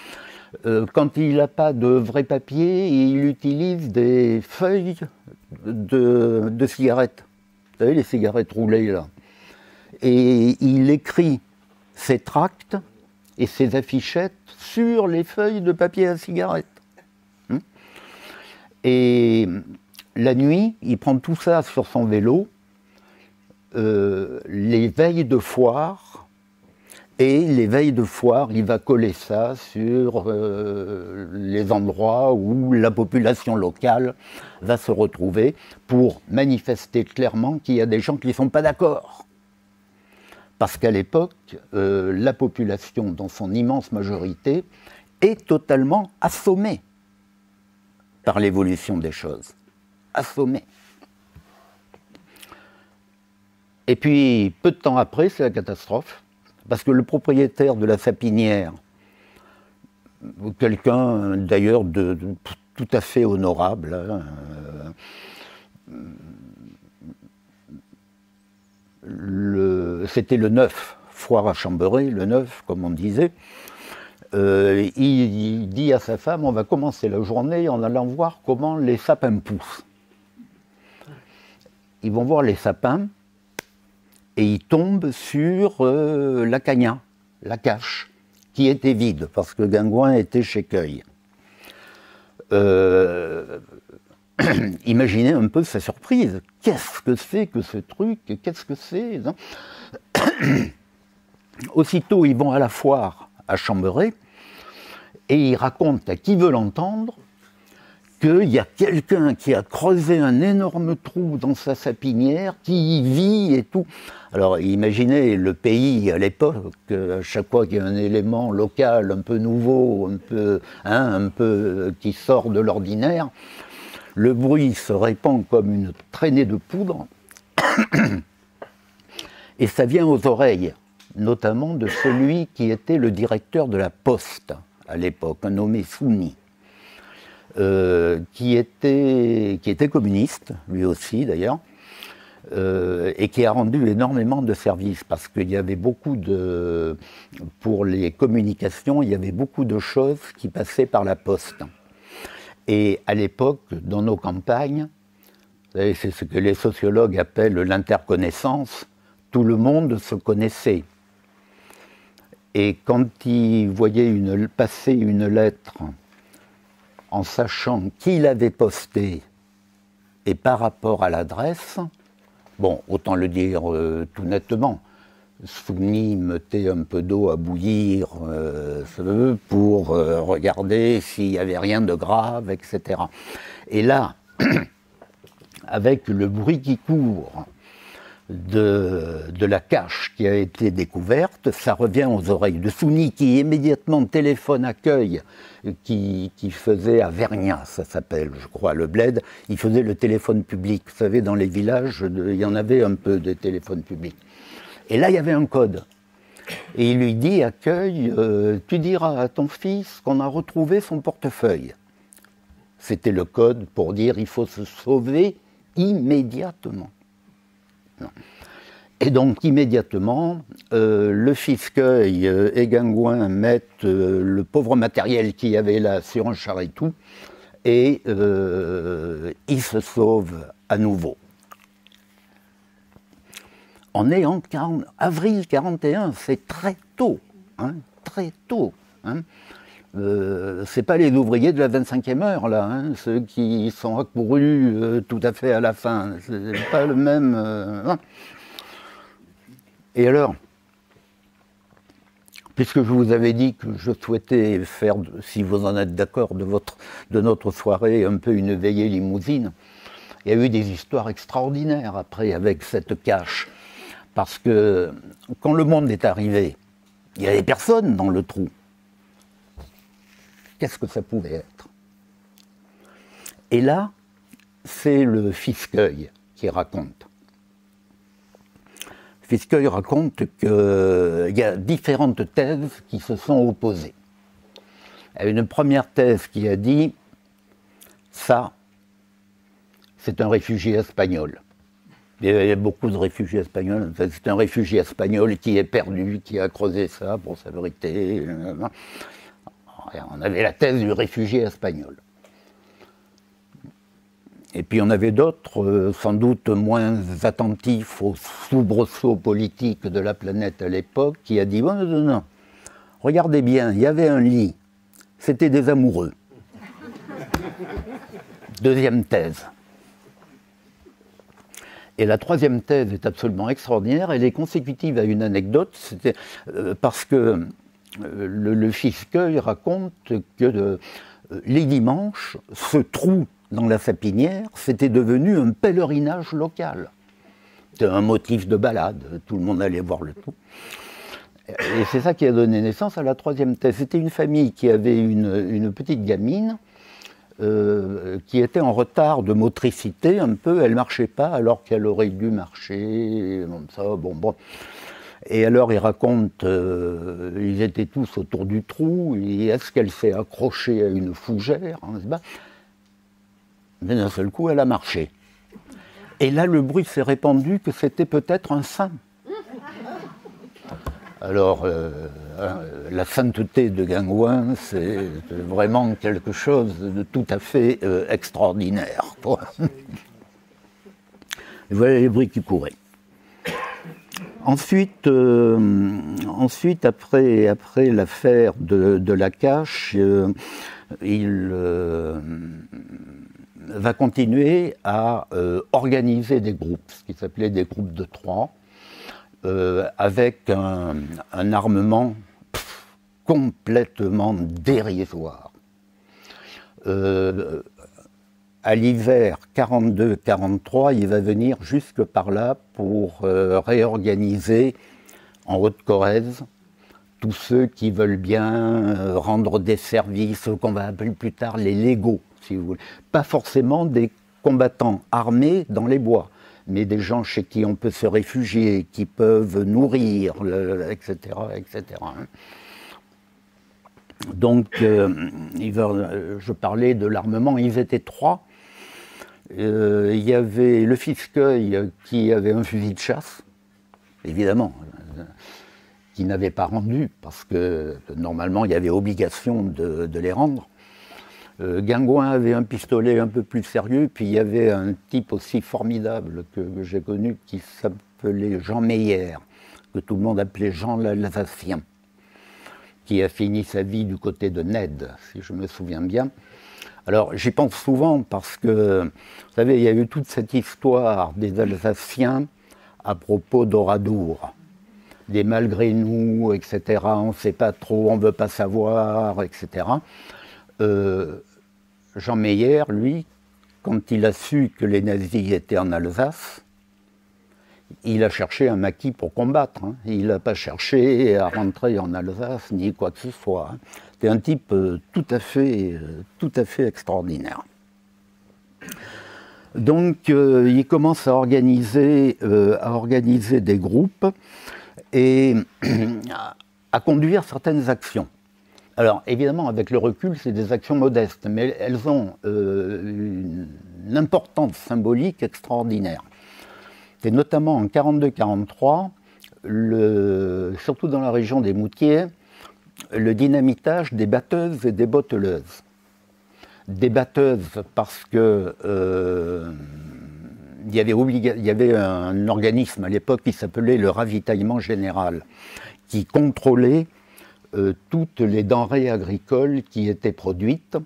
B: Quand il n'a pas de vrai papier, il utilise des feuilles de cigarettes. Vous savez, les cigarettes roulées, là. Et il écrit ses tracts et ses affichettes sur les feuilles de papier à cigarette. Et la nuit, il prend tout ça sur son vélo, les veilles de foire, et les veilles de foire, il va coller ça sur les endroits où la population locale va se retrouver pour manifester clairement qu'il y a des gens qui ne sont pas d'accord. Parce qu'à l'époque, la population, dans son immense majorité, est totalement assommé par l'évolution des choses. Assommé. Et puis, peu de temps après, c'est la catastrophe, parce que le propriétaire de la sapinière, quelqu'un d'ailleurs de tout à fait honorable, c'était le 9, foire à Chambéry, le 9, comme on disait. Il dit à sa femme, on va commencer la journée en allant voir comment les sapins poussent. Ils vont voir les sapins et ils tombent sur la cagna, la cache, qui était vide, parce que Guingouin était chez Cueil. Imaginez un peu sa surprise. Qu'est-ce que c'est que ce truc? Qu'est-ce que c'est? Aussitôt, ils vont à la foire à Chambéry et ils racontent à qui veut l'entendre qu'il y a quelqu'un qui a creusé un énorme trou dans sa sapinière, qui y vit et tout. Alors imaginez le pays à l'époque, à chaque fois qu'il y a un élément local un peu nouveau, un peu qui sort de l'ordinaire, le bruit se répand comme une traînée de poudre et ça vient aux oreilles, notamment de celui qui était le directeur de la Poste à l'époque, un nommé Souni. Qui était communiste, lui aussi d'ailleurs, et qui a rendu énormément de services, parce qu'il y avait beaucoup pour les communications, il y avait beaucoup de choses qui passaient par la poste. Et à l'époque, dans nos campagnes, c'est ce que les sociologues appellent l'interconnaissance, tout le monde se connaissait. Et quand ils voyaient passer une lettre, en sachant qui l'avait posté et par rapport à l'adresse, bon, autant le dire tout nettement, Souni mettait un peu d'eau à bouillir pour regarder s'il n'y avait rien de grave, etc. Et là, avec le bruit qui court de la cache qui a été découverte, ça revient aux oreilles de Souni qui immédiatement téléphone à Cueil, qui faisait à Vergnat, ça s'appelle, je crois, le bled, il faisait le téléphone public. Vous savez, dans les villages, il y en avait un peu de téléphones publics. Et là, il y avait un code. Et il lui dit à Cueil, tu diras à ton fils qu'on a retrouvé son portefeuille. C'était le code pour dire il faut se sauver immédiatement. Non. Et donc immédiatement, le fils Cueil et Guingouin mettent le pauvre matériel qu'il y avait là sur un charretou et ils se sauvent à nouveau. On est en avril 41, c'est très tôt, hein, très tôt. Hein. C'est pas les ouvriers de la 25e heure, là, hein, ceux qui sont accourus tout à fait à la fin. C'est pas le même. Hein. Et alors, puisque je vous avais dit que je souhaitais faire, si vous en êtes d'accord, de notre soirée un peu une veillée limousine, il y a eu des histoires extraordinaires après avec cette cache. Parce que quand le monde est arrivé, il n'y avait personne dans le trou. Qu'est-ce que ça pouvait être? Et là, c'est le fils Cueil qui raconte. Fils Cueil raconte qu'il y a différentes thèses qui se sont opposées. Il y a une première thèse qui a dit « ça, c'est un réfugié espagnol ». Il y a beaucoup de réfugiés espagnols. C'est un réfugié espagnol qui est perdu, qui a creusé ça pour sa vérité. On avait la thèse du réfugié espagnol. Et puis on avait d'autres, sans doute moins attentifs aux soubresauts politiques de la planète à l'époque, qui a dit oh, non, regardez bien, il y avait un lit, c'était des amoureux. Deuxième thèse. Et la troisième thèse est absolument extraordinaire, elle est consécutive à une anecdote, c'était parce que le fils Cueil raconte que les dimanches, ce trou dans la sapinière, c'était devenu un pèlerinage local. C'était un motif de balade, tout le monde allait voir le trou. Et c'est ça qui a donné naissance à la troisième thèse. C'était une famille qui avait une petite gamine qui était en retard de motricité un peu. Elle ne marchait pas alors qu'elle aurait dû marcher. Bon. Et alors ils racontent, ils étaient tous autour du trou. Est-ce qu'elle s'est accrochée à une fougère, hein, mais d'un seul coup, elle a marché. Et là, le bruit s'est répandu que c'était peut-être un saint. Alors, la sainteté de Guingouin, c'est vraiment quelque chose de tout à fait extraordinaire. Et voilà les bruits qui couraient. Ensuite, après l'affaire de la cache, il va continuer à organiser des groupes, ce qui s'appelait des groupes de 3, avec un armement complètement dérisoire. À l'hiver 42-43, il va venir jusque par là pour réorganiser en Haute-Corrèze tous ceux qui veulent bien rendre des services, qu'on va appeler plus tard les légaux, si vous voulez. Pas forcément des combattants armés dans les bois, mais des gens chez qui on peut se réfugier, qui peuvent nourrir, etc., etc. Donc, je parlais de l'armement, ils étaient 3. Il y avait le Fiscueil qui avait un fusil de chasse, évidemment, qui n'avait pas rendu, parce que normalement il y avait obligation de les rendre. Guingouin avait un pistolet un peu plus sérieux, puis il y avait un type aussi formidable que j'ai connu qui s'appelait Jean Meyer, que tout le monde appelait Jean l'Alsacien, qui a fini sa vie du côté de Ned, si je me souviens bien. Alors j'y pense souvent parce que, vous savez, il y a eu toute cette histoire des Alsaciens à propos d'Oradour, des malgré nous, etc., on ne sait pas trop, on ne veut pas savoir, etc. Jean Meyer, lui, quand il a su que les nazis étaient en Alsace, il a cherché un maquis pour combattre. Hein. Il n'a pas cherché à rentrer en Alsace, ni quoi que ce soit. Hein. C'était un type tout à fait extraordinaire. Donc, il commence à organiser des groupes et à conduire certaines actions. Alors, évidemment, avec le recul, c'est des actions modestes, mais elles ont une importance symbolique extraordinaire. C'est notamment en 42-43, surtout dans la région des Moutiers, le dynamitage des batteuses et des botteleuses. Des batteuses parce que il y avait un organisme à l'époque qui s'appelait le ravitaillement général, qui contrôlait toutes les denrées agricoles qui étaient produites.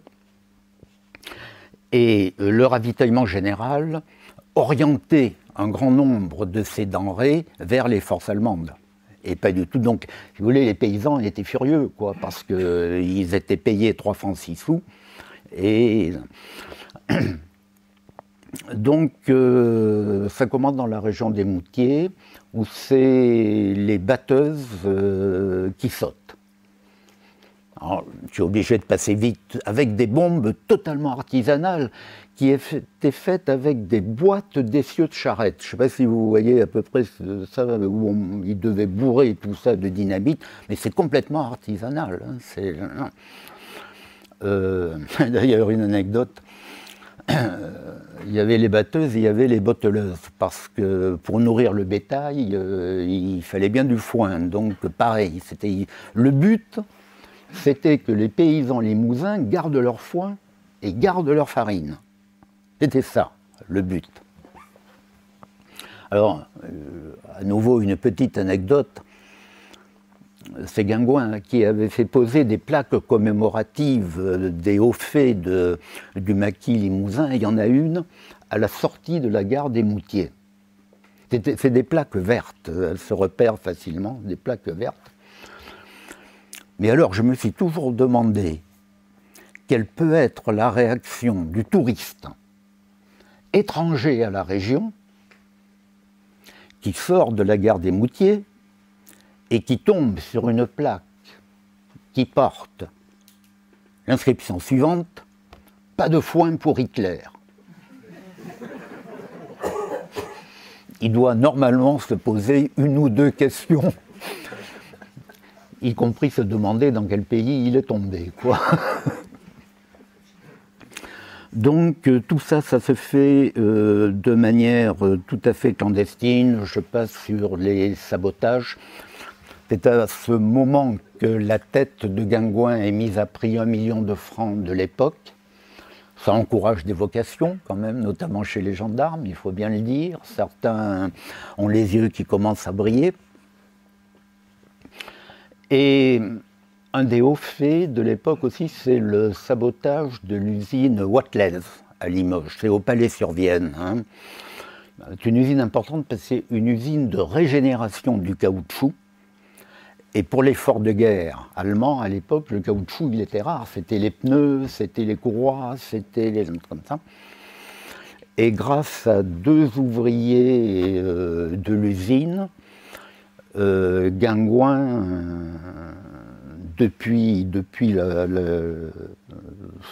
B: Et le ravitaillement général orientait un grand nombre de ces denrées vers les forces allemandes. Et pas du tout. Donc, si vous voulez, les paysans étaient furieux, quoi, parce qu'ils étaient payés 3 francs 6 sous. Et donc, ça commence dans la région des Moutiers, où c'est les batteuses qui sautent. Alors, je suis obligé de passer vite avec des bombes totalement artisanales qui étaient faites avec des boîtes d'essieux de charrette. Je ne sais pas si vous voyez à peu près ça, où ils devaient bourrer tout ça de dynamite, mais c'est complètement artisanal. Hein, d'ailleurs, une anecdote, il y avait les batteuses et il y avait les botteleuses, parce que pour nourrir le bétail, il fallait bien du foin. Donc pareil, le but, c'était que les paysans limousins gardent leur foin et gardent leur farine. C'était ça, le but. Alors, à nouveau, une petite anecdote. C'est Guingouin qui avait fait poser des plaques commémoratives des hauts faits du maquis limousin. Il y en a une à la sortie de la gare des Moutiers. C'est des plaques vertes, elles se repèrent facilement, des plaques vertes. Mais alors, je me suis toujours demandé quelle peut être la réaction du touriste étranger à la région qui sort de la gare des Moutiers et qui tombe sur une plaque qui porte l'inscription suivante: pas de foin pour Hitler. Il doit normalement se poser une ou deux questions, y compris se demander dans quel pays il est tombé, quoi. Donc tout ça, ça se fait de manière tout à fait clandestine. Je passe sur les sabotages. C'est à ce moment que la tête de Guingouin est mise à prix 1 million de francs de l'époque. Ça encourage des vocations quand même, notamment chez les gendarmes, il faut bien le dire. Certains ont les yeux qui commencent à briller. Et un des hauts faits de l'époque aussi, c'est le sabotage de l'usine Watlez à Limoges. C'est au Palais-sur-Vienne. Hein. C'est une usine importante parce que c'est une usine de régénération du caoutchouc. Et pour l'effort de guerre allemand, à l'époque, le caoutchouc, il était rare. C'était les pneus, c'était les courroies, c'était les trucs comme ça. Et grâce à 2 ouvriers de l'usine, Guingouin, depuis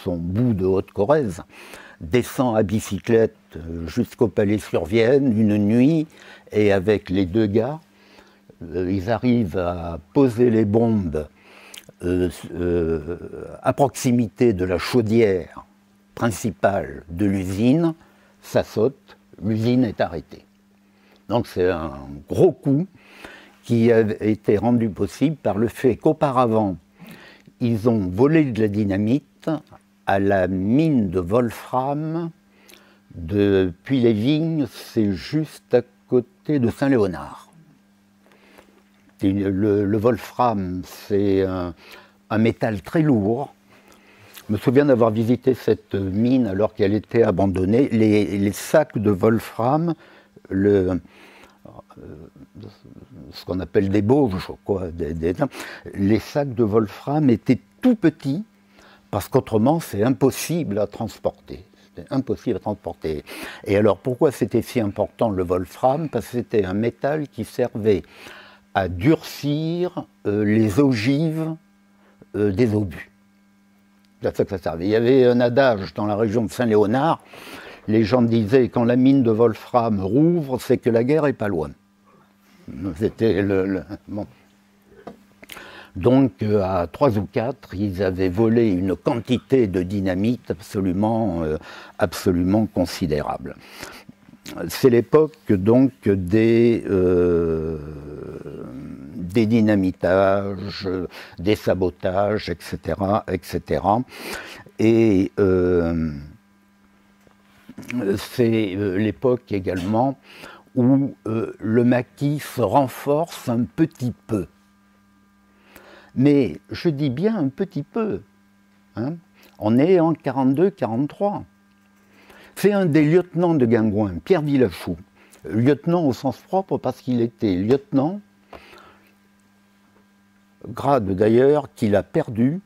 B: son bout de Haute-Corrèze, descend à bicyclette jusqu'au Palais-sur-Vienne une nuit, et avec les 2 gars, ils arrivent à poser les bombes à proximité de la chaudière principale de l'usine. Ça saute, l'usine est arrêtée. Donc c'est un gros coup qui a été rendu possible par le fait qu'auparavant, ils ont volé de la dynamite à la mine de Wolfram de Puy-les-Vignes, c'est juste à côté de Saint-Léonard. Le Wolfram, c'est un métal très lourd. Je me souviens d'avoir visité cette mine alors qu'elle était abandonnée. Les sacs de Wolfram, ce qu'on appelle des bauges, quoi, les sacs de Wolfram étaient tout petits parce qu'autrement c'est impossible à transporter. C'était impossible à transporter. Et alors pourquoi c'était si important le Wolfram? Parce que c'était un métal qui servait à durcir les ogives des obus. C'est à ça que ça servait. Il y avait un adage dans la région de Saint-Léonard, les gens disaient quand la mine de Wolfram rouvre, c'est que la guerre est pas loin. C'était bon. Donc à 3 ou 4, ils avaient volé une quantité de dynamite absolument considérable. C'est l'époque donc des dynamitages, des sabotages, etc., etc. Et c'est l'époque également où le maquis se renforce un petit peu. Mais je dis bien un petit peu. Hein. On est en 42-43. C'est un des lieutenants de Guingouin, Pierre Villachou, lieutenant au sens propre parce qu'il était lieutenant, grade d'ailleurs qu'il a perdu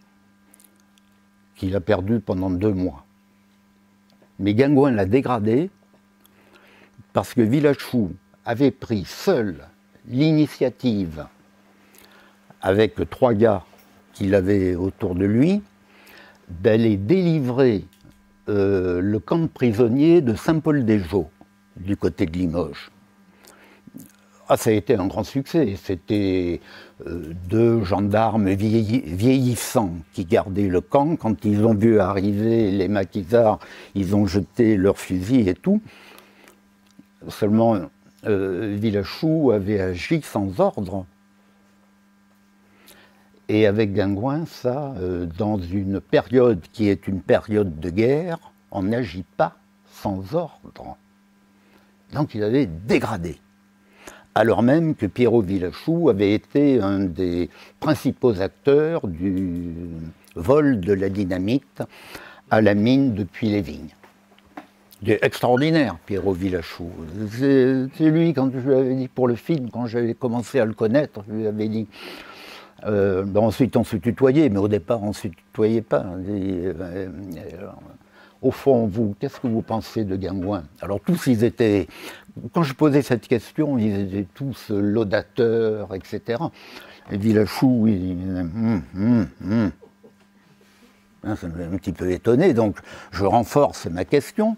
B: pendant 2 mois. Mais Guingouin l'a dégradé parce que Villachou avait pris seul l'initiative, avec 3 gars qu'il avait autour de lui, d'aller délivrer le camp de prisonniers de Saint-Paul-des-Geaux, du côté de Limoges. Ah, ça a été un grand succès. C'était 2 gendarmes vieillissants qui gardaient le camp. Quand ils ont vu arriver les maquisards, ils ont jeté leurs fusils et tout. Seulement, Villachou avait agi sans ordre. Et avec Guingouin, ça, dans une période qui est une période de guerre, on n'agit pas sans ordre. Donc il avait dégradé. Alors même que Pierrot Villachou avait été un des principaux acteurs du vol de la dynamite à la mine de Puy-les-Vignes. Il est extraordinaire, Pierrot Villachou. C'est lui, quand je lui avais dit pour le film, quand j'avais commencé à le connaître, je lui avais dit... ensuite on se tutoyait, mais au départ on ne se tutoyait pas. au fond, vous, qu'est-ce que vous pensez de Guingouin? Alors tous, ils étaient, quand je posais cette question, ils étaient tous laudateurs, etc. Et Villachou, il disait, ça m'a un petit peu étonné, donc je renforce ma question.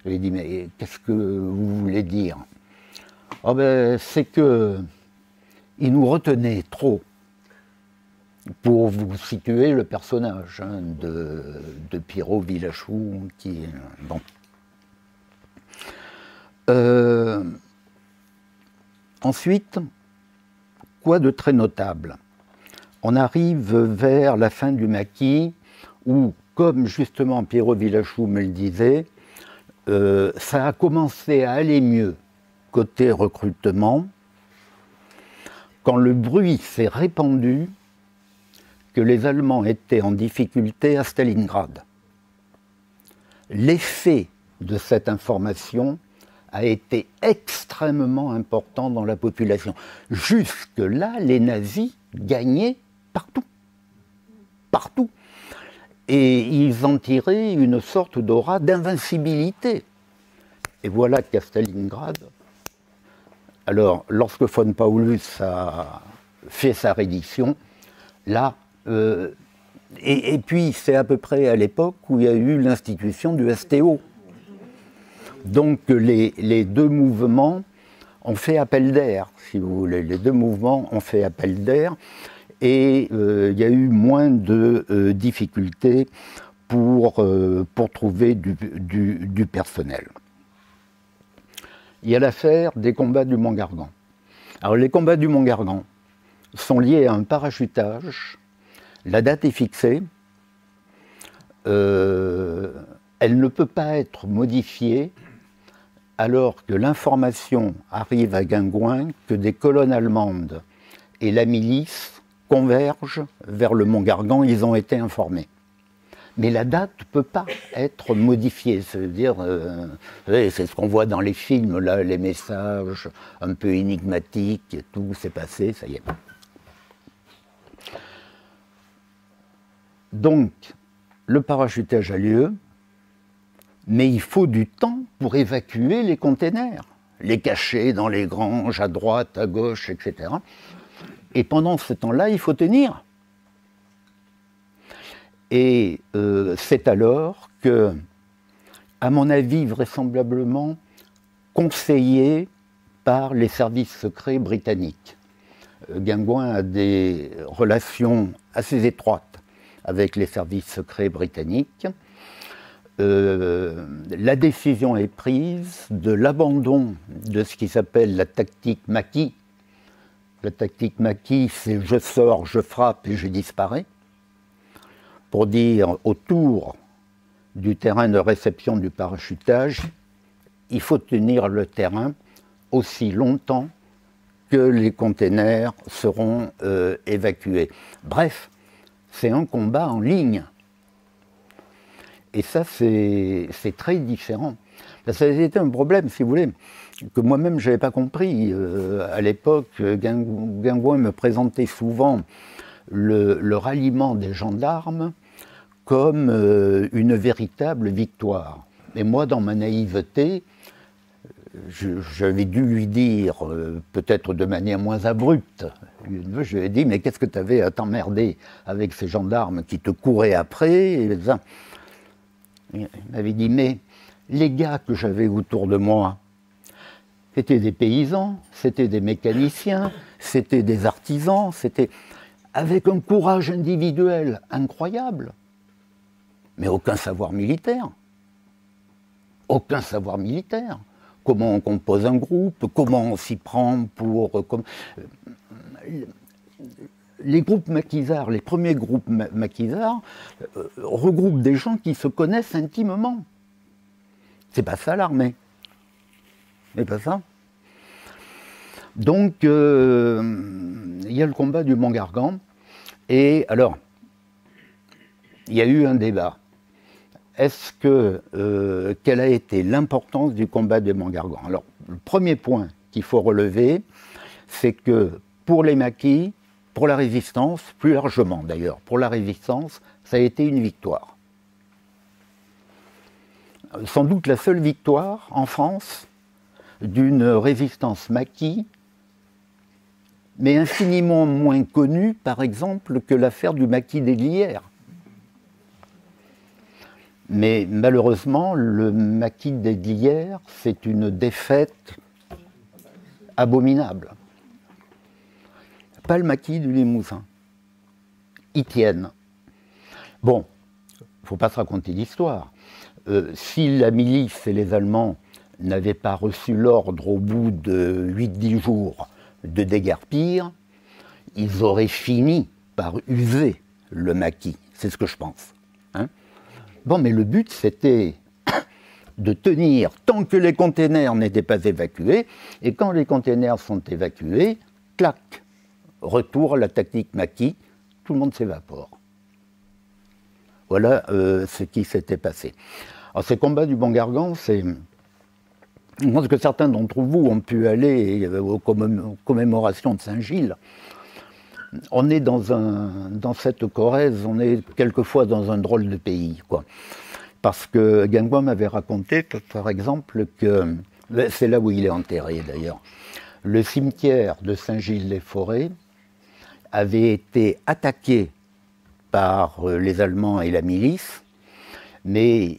B: Je lui ai dit, mais qu'est-ce que vous voulez dire? Oh ben, c'est que il nous retenait trop pour vous situer le personnage de Pierrot Villachou qui bon. Ensuite, quoi de très notable? On arrive vers la fin du maquis où, comme justement Pierrot Villachou me le disait, ça a commencé à aller mieux côté recrutement, quand le bruit s'est répandu que les Allemands étaient en difficulté à Stalingrad. L'effet de cette information a été extrêmement important dans la population. Jusque-là, les nazis gagnaient partout. Partout. Et ils en tiraient une sorte d'aura d'invincibilité. Et voilà qu'à Stalingrad, alors lorsque von Paulus a fait sa reddition, là, et puis c'est à peu près à l'époque où il y a eu l'institution du STO. Donc les deux mouvements ont fait appel d'air, si vous voulez. Les deux mouvements ont fait appel d'air et il y a eu moins de difficultés pour trouver du personnel. Il y a l'affaire des combats du Mont Gargan. Alors les combats du Mont Gargan sont liés à un parachutage. La date est fixée. Elle ne peut pas être modifiée alors que l'information arrive à Guingouin que des colonnes allemandes et la milice convergent vers le Mont Gargan. Ils ont été informés. Mais la date ne peut pas être modifiée. C'est-à-dire, c'est ce qu'on voit dans les films, là, les messages un peu énigmatiques, et tout, c'est passé, ça y est. Donc, le parachutage a lieu, mais il faut du temps pour évacuer les containers, les cacher dans les granges, à droite, à gauche, etc. Et pendant ce temps-là, il faut tenir. Et c'est alors que, à mon avis, vraisemblablement, conseillé par les services secrets britanniques. Guingouin a des relations assez étroites avec les services secrets britanniques. La décision est prise de l'abandon de ce qui s'appelle la tactique maquis. La tactique maquis, c'est je sors, je frappe et je disparais. Pour dire autour du terrain de réception du parachutage, il faut tenir le terrain aussi longtemps que les containers seront évacués. Bref, c'est un combat en ligne. Et ça, c'est très différent. Ça a été un problème, si vous voulez, que moi-même, je n'avais pas compris. À l'époque, Guingouin me présentait souvent le ralliement des gendarmes comme une véritable victoire. Et moi, dans ma naïveté, j'avais dû lui dire, peut-être de manière moins abrupte, je lui ai dit, mais qu'est-ce que tu avais à t'emmerder avec ces gendarmes qui te couraient après? Et ça. Il m'avait dit, mais les gars que j'avais autour de moi, c'était des paysans, c'était des mécaniciens, c'était des artisans, c'était avec un courage individuel incroyable, mais aucun savoir militaire. Aucun savoir militaire. Comment on compose un groupe, comment on s'y prend pour... Les groupes maquisards, les premiers groupes maquisards, regroupent des gens qui se connaissent intimement. C'est pas ça l'armée. C'est pas ça. Donc, il y a le combat du Mont Gargan. Et alors, il y a eu un débat. Est-ce que, quelle a été l'importance du combat du Mont Gargan? Alors, le premier point qu'il faut relever, c'est que pour les maquis, pour la résistance, plus largement d'ailleurs, pour la résistance, ça a été une victoire. sans doute la seule victoire en France d'une résistance maquis, mais infiniment moins connue, par exemple, que l'affaire du maquis des Glières. Mais malheureusement, le maquis des Glières, c'est une défaite abominable. Pas le maquis du Limousin. Ils tiennent. Bon, il ne faut pas se raconter l'histoire. Si la milice et les Allemands n'avaient pas reçu l'ordre au bout de 8-10 jours de déguerpir, ils auraient fini par user le maquis. C'est ce que je pense. Hein? Bon, mais le but, c'était de tenir tant que les containers n'étaient pas évacués, et quand les containers sont évacués, clac, retour à la tactique maquis, tout le monde s'évapore. Voilà ce qui s'était passé. Alors ces combats du Bon Gargan, c'est... Je pense que certains d'entre vous ont pu aller aux commémorations de Saint-Gilles. On est dans cette Corrèze, on est quelquefois dans un drôle de pays, quoi. Parce que Guingouin m'avait raconté, par exemple, que, c'est là où il est enterré d'ailleurs, le cimetière de Saint-Gilles-les-Forêts avait été attaqué par les Allemands et la milice, mais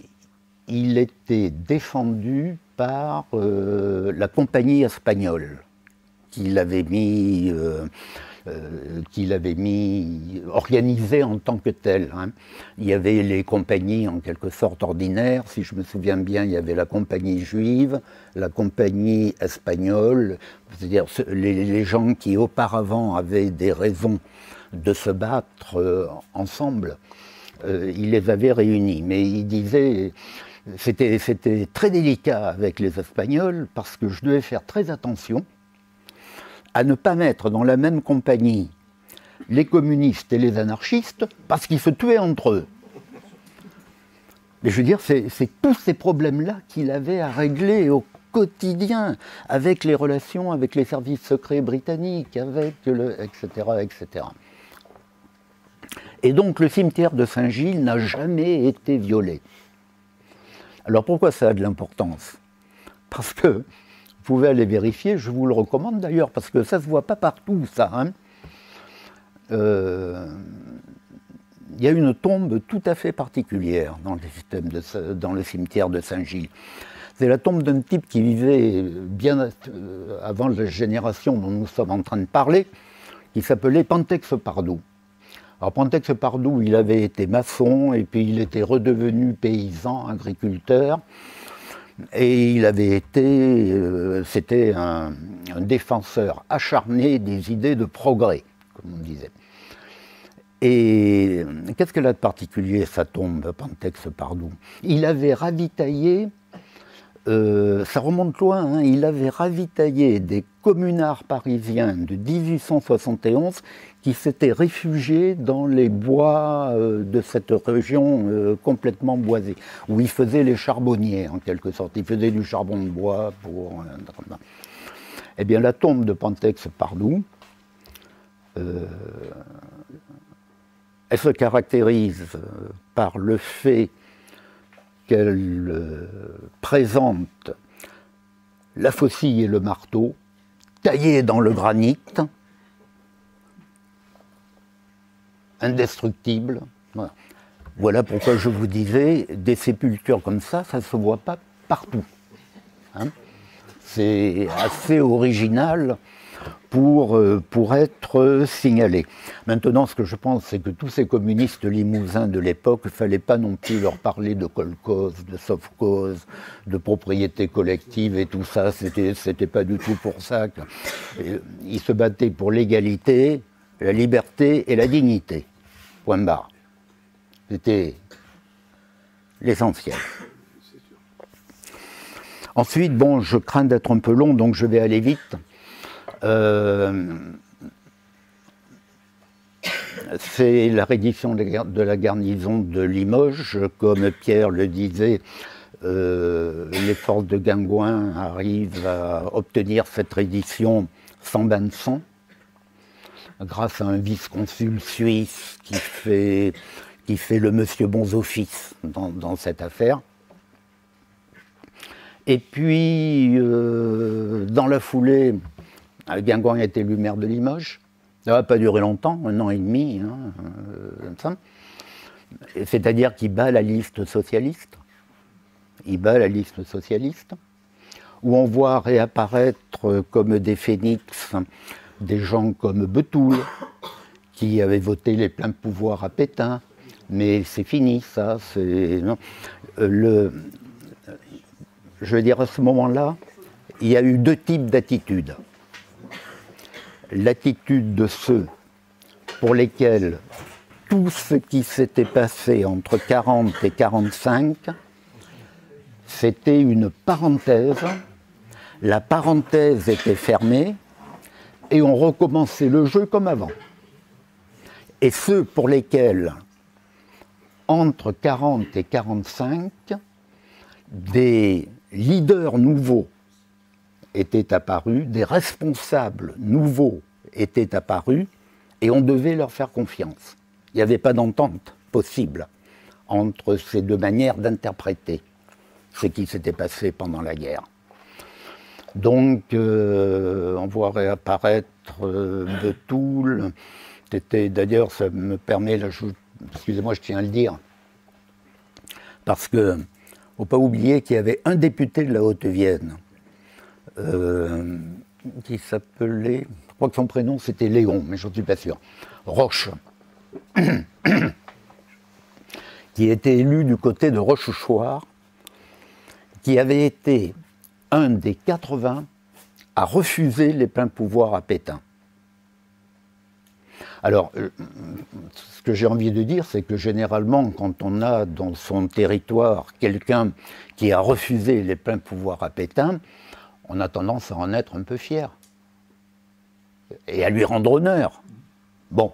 B: il était défendu par la compagnie espagnole qui l'avait mis organisé en tant que tel. Hein. Il y avait les compagnies en quelque sorte ordinaires, si je me souviens bien, il y avait la compagnie juive, la compagnie espagnole, c'est-à-dire les gens qui auparavant avaient des raisons de se battre ensemble, il les avait réunis. Mais il disait, c'était très délicat avec les Espagnols parce que je devais faire très attention à ne pas mettre dans la même compagnie les communistes et les anarchistes parce qu'ils se tuaient entre eux. Mais je veux dire, c'est tous ces problèmes-là qu'il avait à régler au quotidien, avec les relations avec les services secrets britanniques, avec etc., etc. Et donc le cimetière de Saint-Gilles n'a jamais été violé. Alors pourquoi ça a de l'importance? Parce que, vous pouvez aller vérifier, je vous le recommande d'ailleurs, parce que ça ne se voit pas partout, ça. Hein. Il y a une tombe tout à fait particulière dans le cimetière de Saint-Gilles. C'est la tombe d'un type qui vivait bien avant la génération dont nous sommes en train de parler, qui s'appelait Pantex Pardou. Alors Pantex Pardou, il avait été maçon et puis il était redevenu paysan, agriculteur. Et il avait été, c'était un défenseur acharné des idées de progrès, comme on disait. Et qu'est-ce qu'elle a de particulier, sa tombe, Pantex Pardou? Il avait ravitaillé, ça remonte loin, hein, il avait ravitaillé des communards parisiens de 1871 qui s'étaient réfugiés dans les bois de cette région complètement boisée, où ils faisaient les charbonniers, en quelque sorte. Ils faisaient du charbon de bois pour... Eh bien, la tombe de Pantex Pardou, elle se caractérise par le fait qu'elle présente la faucille et le marteau taillés dans le granit, indestructible. Voilà pourquoi je vous disais, des sépultures comme ça ne se voit pas partout. Hein. C'est assez original pour être signalé. Maintenant, ce que je pense, c'est que tous ces communistes limousins de l'époque, il ne fallait pas non plus leur parler de kolkhoz, de sovkhoz, de propriété collective et tout ça. C'était pas du tout pour ça. Ils se battaient pour l'égalité, la liberté et la dignité. Point barre. C'était l'essentiel. Ensuite, bon, je crains d'être un peu long, donc je vais aller vite. C'est la reddition de la garnison de Limoges. Comme Pierre le disait, les forces de Guingouin arrivent à obtenir cette reddition sans bain de sang, grâce à un vice-consul suisse qui fait le monsieur bons offices dans cette affaire. Et puis, dans la foulée, Guingouin a été élu maire de Limoges. Ça n'a pas duré longtemps, 1 an et demi, hein, comme ça. C'est-à-dire qu'il bat la liste socialiste. Il bat la liste socialiste, où on voit réapparaître comme des phénix des gens comme Betoul, qui avaient voté les pleins pouvoirs à Pétain. Mais c'est fini, ça. Je veux dire, à ce moment-là, il y a eu 2 types d'attitudes. L'attitude de ceux pour lesquels tout ce qui s'était passé entre 40 et 45, c'était une parenthèse. La parenthèse était fermée et on recommençait le jeu comme avant. Et ceux pour lesquels, entre 40 et 45, des leaders nouveaux étaient apparus, des responsables nouveaux étaient apparus, et on devait leur faire confiance. Il n'y avait pas d'entente possible entre ces 2 manières d'interpréter ce qui s'était passé pendant la guerre. Donc, on voit réapparaître Betoul. D'ailleurs, ça me permet, là, excusez-moi, je tiens à le dire, parce que ne faut pas oublier qu'il y avait un député de la Haute-Vienne qui s'appelait, je crois que son prénom c'était Léon, mais je ne suis pas sûr, Roche, qui était élu du côté de Rochechouart, qui avait été un des 80 à refuser les pleins pouvoirs à Pétain. Alors, ce que j'ai envie de dire, c'est que généralement, quand on a dans son territoire quelqu'un qui a refusé les pleins pouvoirs à Pétain, on a tendance à en être un peu fier et à lui rendre honneur. Bon.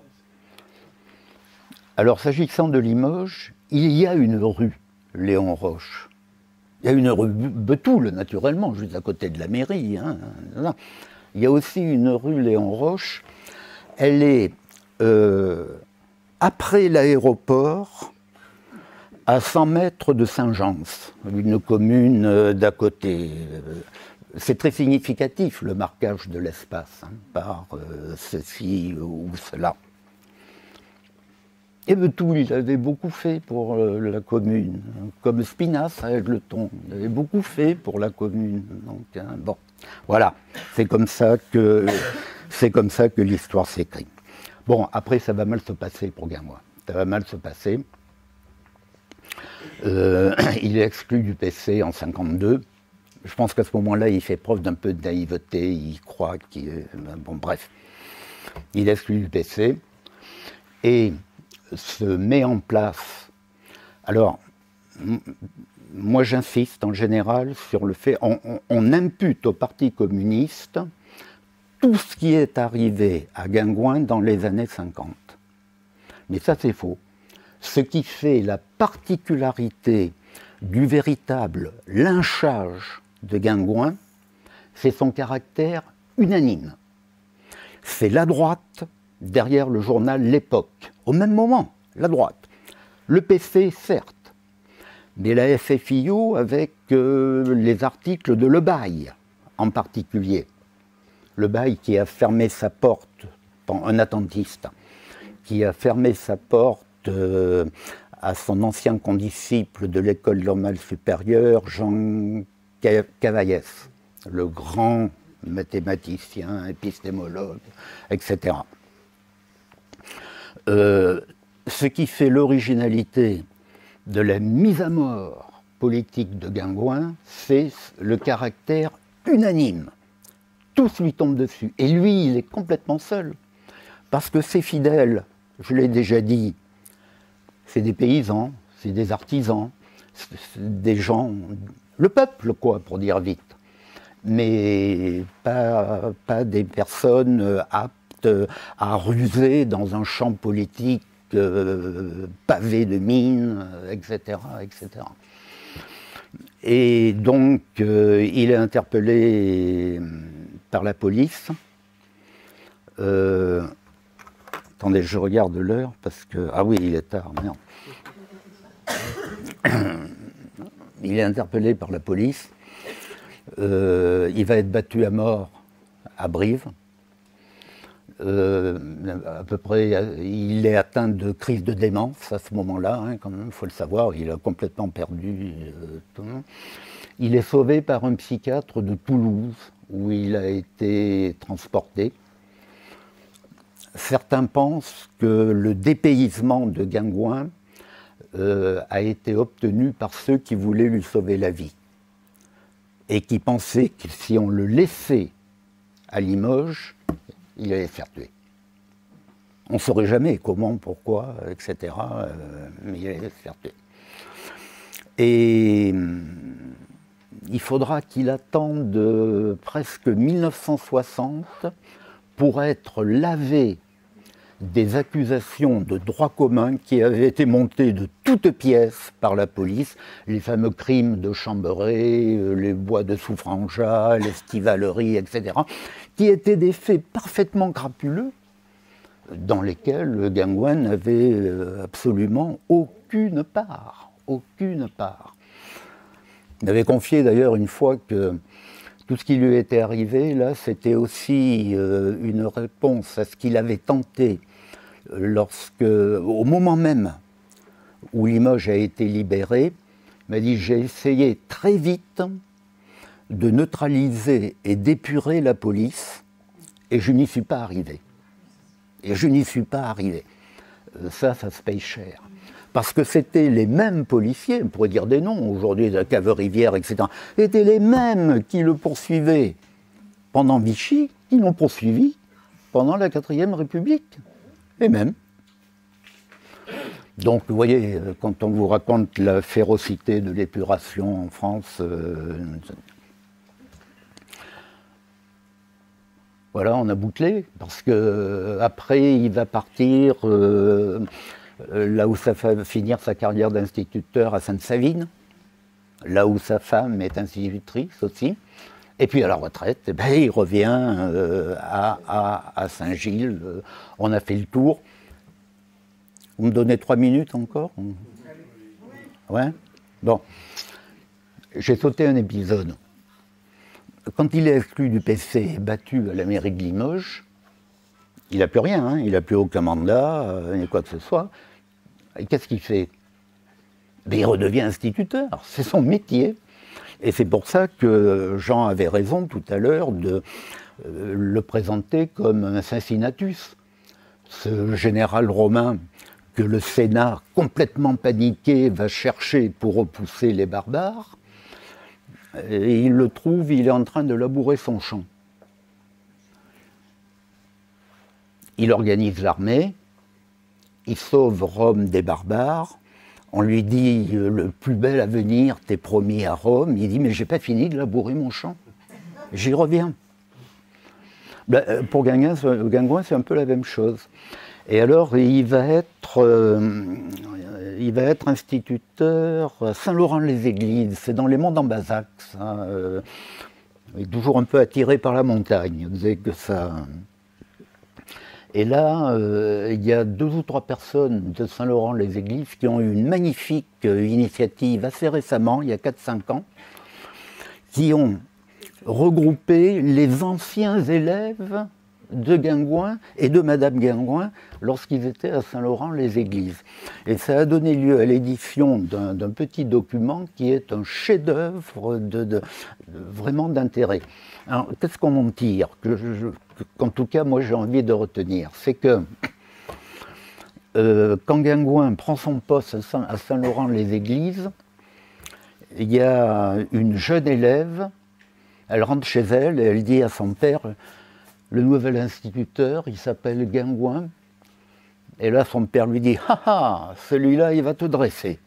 B: Alors, s'agissant de Limoges, il y a une rue Léon Roche. Il y a une rue Betoul, naturellement, juste à côté de la mairie. Hein. Il y a aussi une rue Léon Roche. Elle est après l'aéroport, à 100 mètres de Saint-Gence, une commune d'à côté. C'est très significatif, le marquage de l'espace, hein, par ceci ou cela. Et Betoul, il avait beaucoup fait pour la commune, comme Spinasse à Égletons, il avait beaucoup fait pour la commune. Donc, hein, bon, voilà, c'est comme ça que l'histoire s'écrit. Bon, après, ça va mal se passer pour Guingouin. Ça va mal se passer. Il est exclu du PC en 1952. Je pense qu'à ce moment-là, il fait preuve d'un peu de naïveté. Il croit qu'il est... Bon, bref. Il est exclu du PC et se met en place... Alors, moi, j'insiste en général sur le fait... On impute au Parti communiste tout ce qui est arrivé à Guingouin dans les années 50. Mais ça, c'est faux. Ce qui fait la particularité du véritable lynchage de Guingouin, c'est son caractère unanime. C'est la droite derrière le journal L'Époque. Au même moment, la droite. Le PC, certes, mais la FFIO avec les articles de Le Bail, en particulier. Le Bail qui a fermé sa porte, un attentiste, qui a fermé sa porte à son ancien condisciple de l'école normale supérieure, Jean Cavaillès, le grand mathématicien, épistémologue, etc. Ce qui fait l'originalité de la mise à mort politique de Guingouin, c'est le caractère unanime. Tous lui tombent dessus. Et lui, il est complètement seul. Parce que ses fidèles, je l'ai déjà dit, c'est des paysans, c'est des artisans, c'est des gens, le peuple, quoi, pour dire vite. Mais pas des personnes aptes à ruser dans un champ politique pavé de mines, etc., etc. Et donc, il est interpellé par la police. Attendez, je regarde l'heure parce que... Ah oui, il est tard, merde. Il est interpellé par la police Il va être battu à mort à Brive. À peu près, il est atteint de crise de démence à ce moment-là, hein, quand même, il faut le savoir, il a complètement perdu tout. Il est sauvé par un psychiatre de Toulouse, où il a été transporté. Certains pensent que le dépaysement de Guingouin a été obtenu par ceux qui voulaient lui sauver la vie, et qui pensaient que si on le laissait à Limoges, il allait se faire tuer. On ne saurait jamais comment, pourquoi, etc. Mais il allait se faire tuer. Et il faudra qu'il attende presque 1960 pour être lavé des accusations de droit commun qui avaient été montées de toutes pièces par la police, les fameux crimes de Chamberet, les bois de Souffrangeat, l'estivalerie, etc., qui étaient des faits parfaitement crapuleux dans lesquels Guingouin n'avait absolument aucune part. Aucune part. Il m'avait confié d'ailleurs une fois que tout ce qui lui était arrivé, là, c'était aussi une réponse à ce qu'il avait tenté au moment même où Limoges a été libéré. Il m'a dit, j'ai essayé très vite de neutraliser et d'épurer la police, et je n'y suis pas arrivé. Et je n'y suis pas arrivé. Ça se paye cher. Parce que c'était les mêmes policiers, on pourrait dire des noms aujourd'hui, de la Cave-Rivière, etc., étaient les mêmes qui le poursuivaient pendant Vichy, qui l'ont poursuivi pendant la 4e République. Les mêmes. Donc, vous voyez, quand on vous raconte la férocité de l'épuration en France, voilà, on a bouclé, parce que après, il va partir là où ça va finir sa carrière d'instituteur à Sainte-Savine, là où sa femme est institutrice aussi. Et puis à la retraite, eh ben, il revient à Saint-Gilles. On a fait le tour. Vous me donnez 3 minutes encore? Ouais. Bon. J'ai sauté un épisode. Quand il est exclu du PC et battu à la mairie de Limoges, il n'a plus rien, hein, il n'a plus aucun mandat, ni quoi que ce soit. Et qu'est-ce qu'il fait? Ben, il redevient instituteur, c'est son métier. Et c'est pour ça que Jean avait raison tout à l'heure de le présenter comme un Cincinnatus. Ce général romain que le Sénat, complètement paniqué, va chercher pour repousser les barbares. Et il le trouve, il est en train de labourer son champ. Il organise l'armée, il sauve Rome des barbares, on lui dit le plus bel avenir t'est promis à Rome, il dit mais j'ai pas fini de labourer mon champ, j'y reviens. Ben, pour Guingouin, c'est un peu la même chose. Et alors il va être instituteur à Saint-Laurent-les-Églises, c'est dans les monts d'Ambazac. Il est toujours un peu attiré par la montagne, vous savez que ça. Et là, il y a 2 ou 3 personnes de Saint-Laurent-les-Églises qui ont eu une magnifique initiative assez récemment, il y a 4-5 ans, qui ont regroupé les anciens élèves de Guingouin et de Madame Guingouin lorsqu'ils étaient à Saint-Laurent-les-Églises. Et ça a donné lieu à l'édition d'un petit document qui est un chef-d'œuvre vraiment d'intérêt. Alors, qu'est-ce qu'on en tire? Qu'en tout cas, moi, j'ai envie de retenir. C'est que quand Guingouin prend son poste à Saint-Laurent-les-Églises, il y a une jeune élève, elle rentre chez elle et elle dit à son père, le nouvel instituteur, il s'appelle Guingouin. Et là, son père lui dit, ah ah, celui-là, il va te dresser.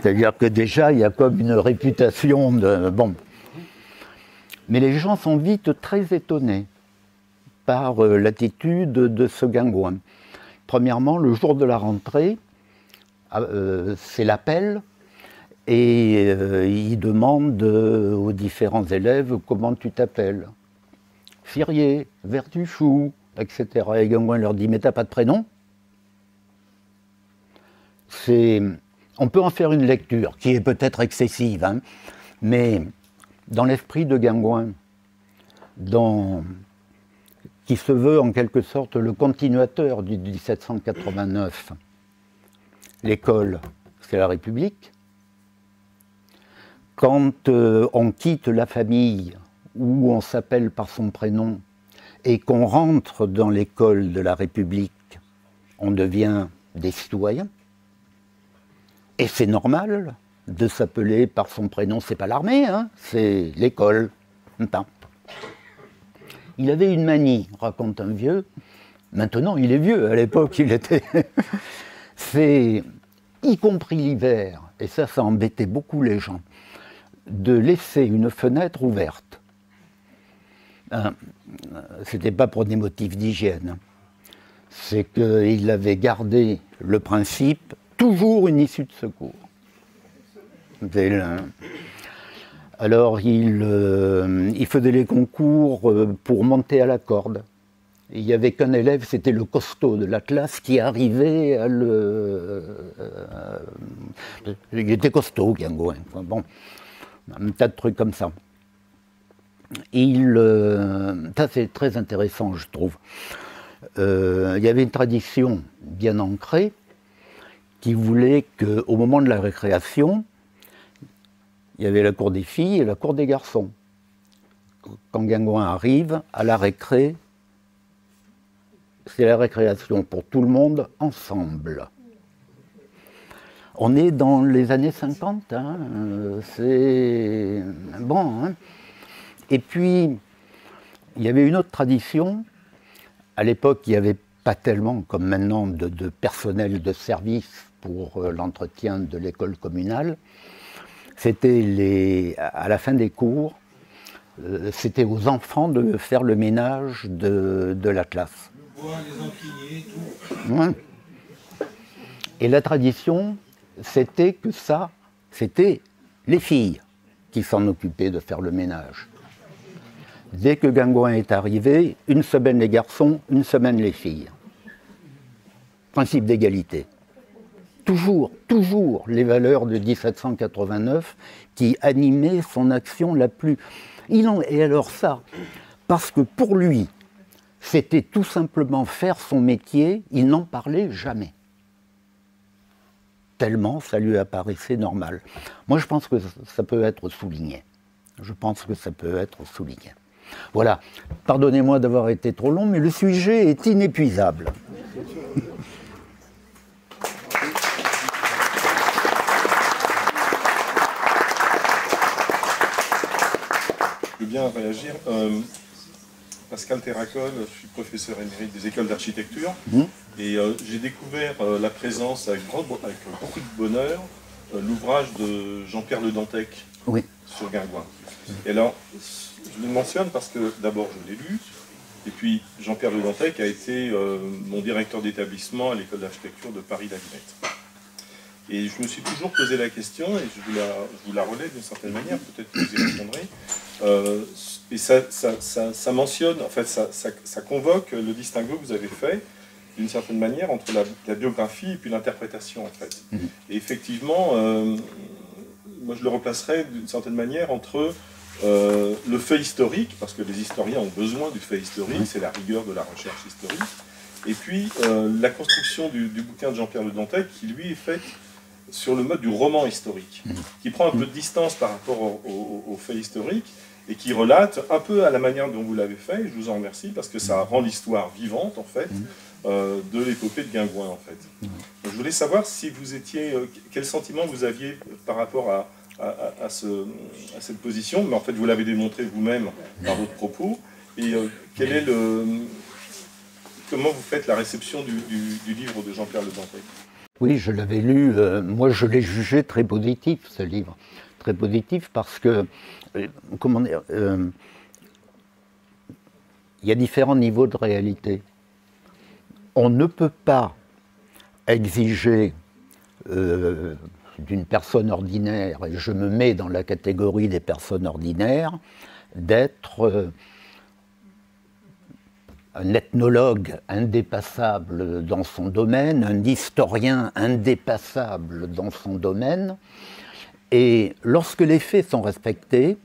B: C'est-à-dire que déjà, il y a comme une réputation de... Bon. Mais les gens sont vite très étonnés par l'attitude de ce Guingouin. Premièrement, le jour de la rentrée, c'est l'appel, et il demande aux différents élèves comment tu t'appelles. Firier, Vertuchou, etc. Et Guingouin leur dit, mais t'as pas de prénom? On peut en faire une lecture, qui est peut-être excessive, hein, mais dans l'esprit de Guingouin, qui se veut en quelque sorte le continuateur du 1789. L'école, c'est la République. Quand on quitte la famille, où on s'appelle par son prénom, et qu'on rentre dans l'école de la République, on devient des citoyens. Et c'est normal de s'appeler par son prénom, c'est pas l'armée, hein, c'est l'école. Il avait une manie, raconte un vieux. Maintenant, il est vieux. À l'époque, il était... C'est, y compris l'hiver, et ça embêtait beaucoup les gens, de laisser une fenêtre ouverte. C'était pas pour des motifs d'hygiène. C'est qu'il avait gardé le principe, toujours une issue de secours. Alors, il faisait les concours pour monter à la corde. Il n'y avait qu'un élève, c'était le costaud de la classe, qui arrivait à il était costaud, Guingouin. Bon, un tas de trucs comme ça. Ça, c'est très intéressant, je trouve. Il y avait une tradition bien ancrée qui voulait qu'au moment de la récréation, il y avait la cour des filles et la cour des garçons. Quand Guingouin arrive, à la récré, c'est la récréation pour tout le monde ensemble. On est dans les années 50, hein, c'est bon. Hein. Et puis, il y avait une autre tradition. À l'époque, il n'y avait pas tellement, comme maintenant, de personnel de service pour l'entretien de l'école communale. C'était à la fin des cours, c'était aux enfants de faire le ménage de la classe.
C: Le bois, les empilés, tout.
B: Ouais. Et la tradition, c'était que ça, c'était les filles qui s'en occupaient de faire le ménage. Dès que Guingouin est arrivé, une semaine les garçons, une semaine les filles. Principe d'égalité. Toujours les valeurs de 1789 qui animaient son action la plus... Et alors ça, parce que pour lui, c'était tout simplement faire son métier, il n'en parlait jamais. Tellement ça lui apparaissait normal. Moi, je pense que ça peut être souligné. Je pense que ça peut être souligné. Voilà. Pardonnez-moi d'avoir été trop long, mais le sujet est inépuisable.
C: Je veux bien réagir. Pascal Terracol, je suis professeur émérite des écoles d'architecture et j'ai découvert la présence avec beaucoup de bonheur l'ouvrage de Jean-Pierre Le Dantec sur Guingouin. Et alors, je le mentionne parce que d'abord je l'ai lu, et puis Jean-Pierre Le Dantec a été mon directeur d'établissement à l'école d'architecture de Paris-la-Villette. Et je me suis toujours posé la question, et je vous la relève d'une certaine manière, peut-être que vous y répondrez. Et ça mentionne, en fait, ça convoque le distinguo que vous avez fait, d'une certaine manière, entre la biographie et puis l'interprétation, en fait. Et effectivement, moi je le replacerais d'une certaine manière entre le fait historique, parce que les historiens ont besoin du fait historique, c'est la rigueur de la recherche historique, et puis la construction du bouquin de Jean-Pierre Le Dantec, qui lui est faite sur le mode du roman historique, qui prend un peu de distance par rapport aux faits historiques, et qui relate un peu à la manière dont vous l'avez fait, et je vous en remercie, parce que ça rend l'histoire vivante, en fait, de l'épopée de Guingouin, en fait. Donc, je voulais savoir si vous étiez, quel sentiment vous aviez par rapport à cette position, mais en fait vous l'avez démontré vous-même par votre propos, et quel est comment vous faites la réception du livre de Jean-Pierre Le Dantec?
B: Oui, je l'avais lu, moi je l'ai jugé très positif, ce livre. Très positif parce que, comment dire, il y a différents niveaux de réalité. On ne peut pas exiger d'une personne ordinaire, et je me mets dans la catégorie des personnes ordinaires, d'être un ethnologue indépassable dans son domaine, un historien indépassable dans son domaine, et lorsque les faits sont respectés,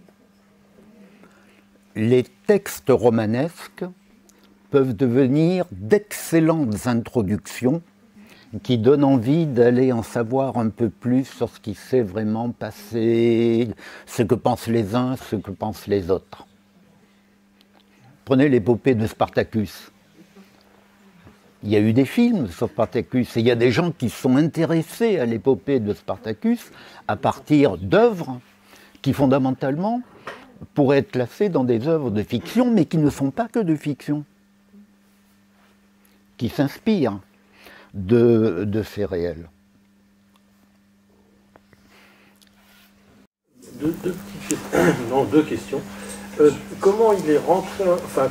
B: les textes romanesques peuvent devenir d'excellentes introductions qui donnent envie d'aller en savoir un peu plus sur ce qui s'est vraiment passé, ce que pensent les uns, ce que pensent les autres. Prenez l'épopée de Spartacus. Il y a eu des films sur Spartacus et il y a des gens qui sont intéressés à l'épopée de Spartacus à partir d'œuvres qui fondamentalement pourraient être classées dans des œuvres de fiction, mais qui ne sont pas que de fiction, qui s'inspirent de faits réels.
D: Deux questions. Comment il est rentré,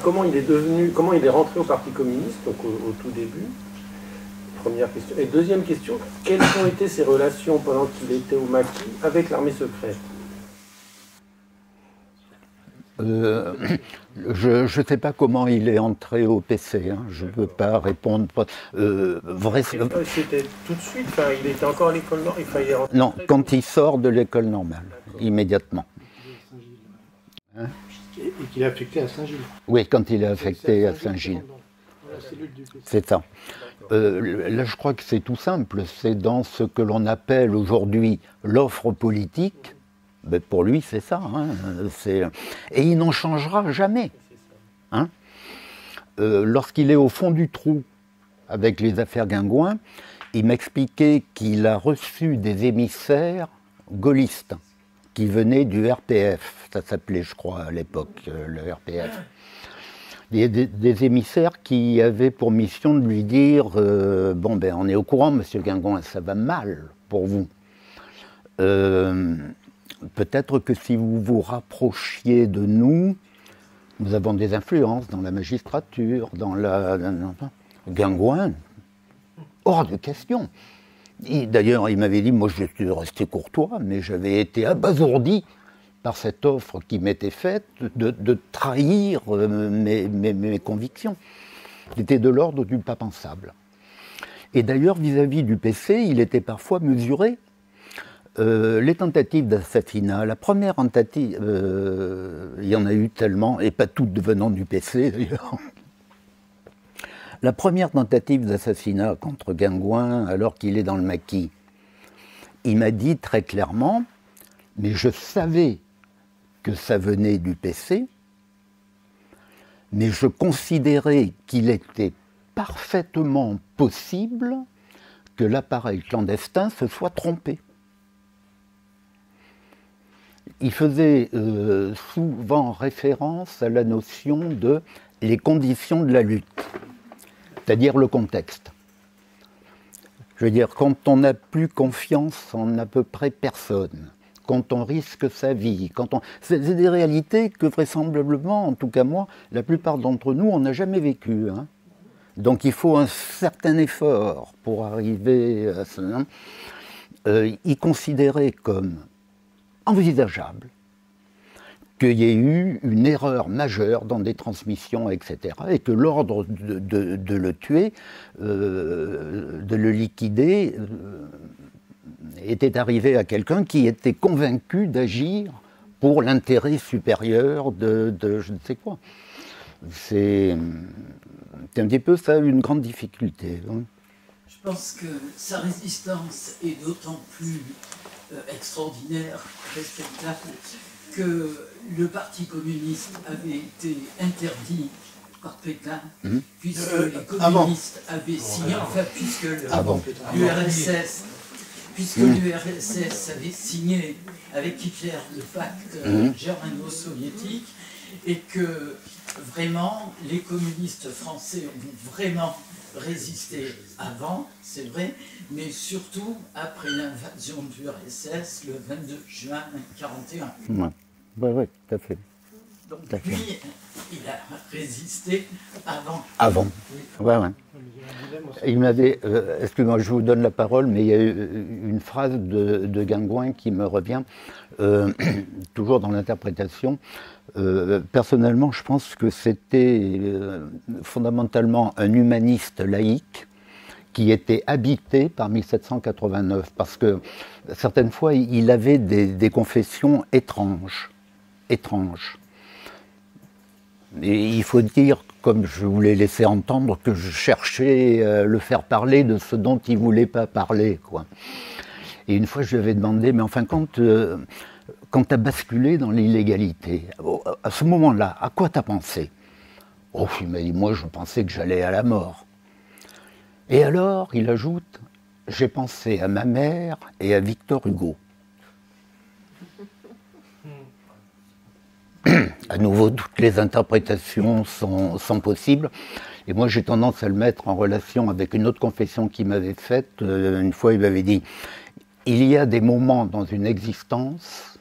D: comment il est rentré au Parti communiste, donc au tout début? Première question. Et deuxième question, quelles ont été ses relations pendant qu'il était au maquis avec l'armée secrète?
B: Je ne sais pas comment il est entré au PC, hein. Je ne peux pas répondre.
D: C'était tout de suite, il était encore à l'école normale.
B: Non, quand il sort de l'école normale, immédiatement.
D: Hein? Et qu'il est affecté à Saint-Gilles.
B: Oui, quand il est affecté à Saint-Gilles. C'est ça. Là, je crois que c'est tout simple. C'est dans ce que l'on appelle aujourd'hui l'offre politique. Ben pour lui, c'est ça. Hein. Et il n'en changera jamais. Hein. Lorsqu'il est au fond du trou avec les affaires Guingouin, il m'expliquait qu'il a reçu des émissaires gaullistes qui venaient du RPF. Ça s'appelait, je crois, à l'époque, le RPF. Des émissaires qui avaient pour mission de lui dire bon, ben, on est au courant, monsieur Guingouin, ça va mal pour vous. Peut-être que si vous vous rapprochiez de nous, nous avons des influences dans la magistrature, dans la... Guingouin, hors de question. D'ailleurs, il m'avait dit, moi je suis resté courtois, mais j'avais été abasourdi par cette offre qui m'était faite de trahir mes convictions. C'était de l'ordre du pas pensable. Et d'ailleurs, vis-à-vis du PC, il était parfois mesuré. Les tentatives d'assassinat, la première tentative, il y en a eu tellement, et pas toutes venant du PC d'ailleurs. La première tentative d'assassinat contre Guingouin, alors qu'il est dans le maquis, il m'a dit très clairement, mais je savais que ça venait du PC, mais je considérais qu'il était parfaitement possible que l'appareil clandestin se soit trompé. Il faisait souvent référence à la notion de les conditions de la lutte, c'est-à-dire le contexte. Je veux dire, quand on n'a plus confiance en à peu près personne, quand on risque sa vie, c'est des réalités que vraisemblablement, en tout cas moi, la plupart d'entre nous, on n'a jamais vécues. Hein. Donc il faut un certain effort pour arriver à ça. Il considérait comme envisageable qu'il y ait eu une erreur majeure dans des transmissions, etc., et que l'ordre de le tuer, de le liquider, était arrivé à quelqu'un qui était convaincu d'agir pour l'intérêt supérieur de je ne sais quoi. C'est un petit peu ça, une grande difficulté. Hein.
E: Je pense que sa résistance est d'autant plus extraordinaire, respectable, que le Parti communiste avait été interdit par Pétain, puisque les communistes avaient signé, enfin puisque l'URSS avait signé avec Hitler le pacte germano-soviétique, et que vraiment les communistes français ont vraiment résisté avant, c'est vrai, mais surtout après l'invasion de l'URSS le 22 juin 1941.
B: Oui, tout à fait.
E: Donc lui, il a résisté avant.
B: Avant, ouais. Il m'avait, excusez-moi, je vous donne la parole, mais il y a une phrase de Guingouin qui me revient, toujours dans l'interprétation. Personnellement, je pense que c'était fondamentalement un humaniste laïque qui était habité par 1789, parce que certaines fois, il avait des confessions étranges. Et il faut dire, comme je vous l'ai laissé entendre, que je cherchais à le faire parler de ce dont il ne voulait pas parler, quoi. Et une fois, je lui avais demandé, mais enfin, quand tu as basculé dans l'illégalité, à ce moment-là, à quoi tu as pensé? Oh, il m'a dit, moi, je pensais que j'allais à la mort. Et alors, il ajoute, j'ai pensé à ma mère et à Victor Hugo. À nouveau, toutes les interprétations sont possibles. Et moi, j'ai tendance à le mettre en relation avec une autre confession qu'il m'avait faite. Une fois, il m'avait dit, il y a des moments dans une existence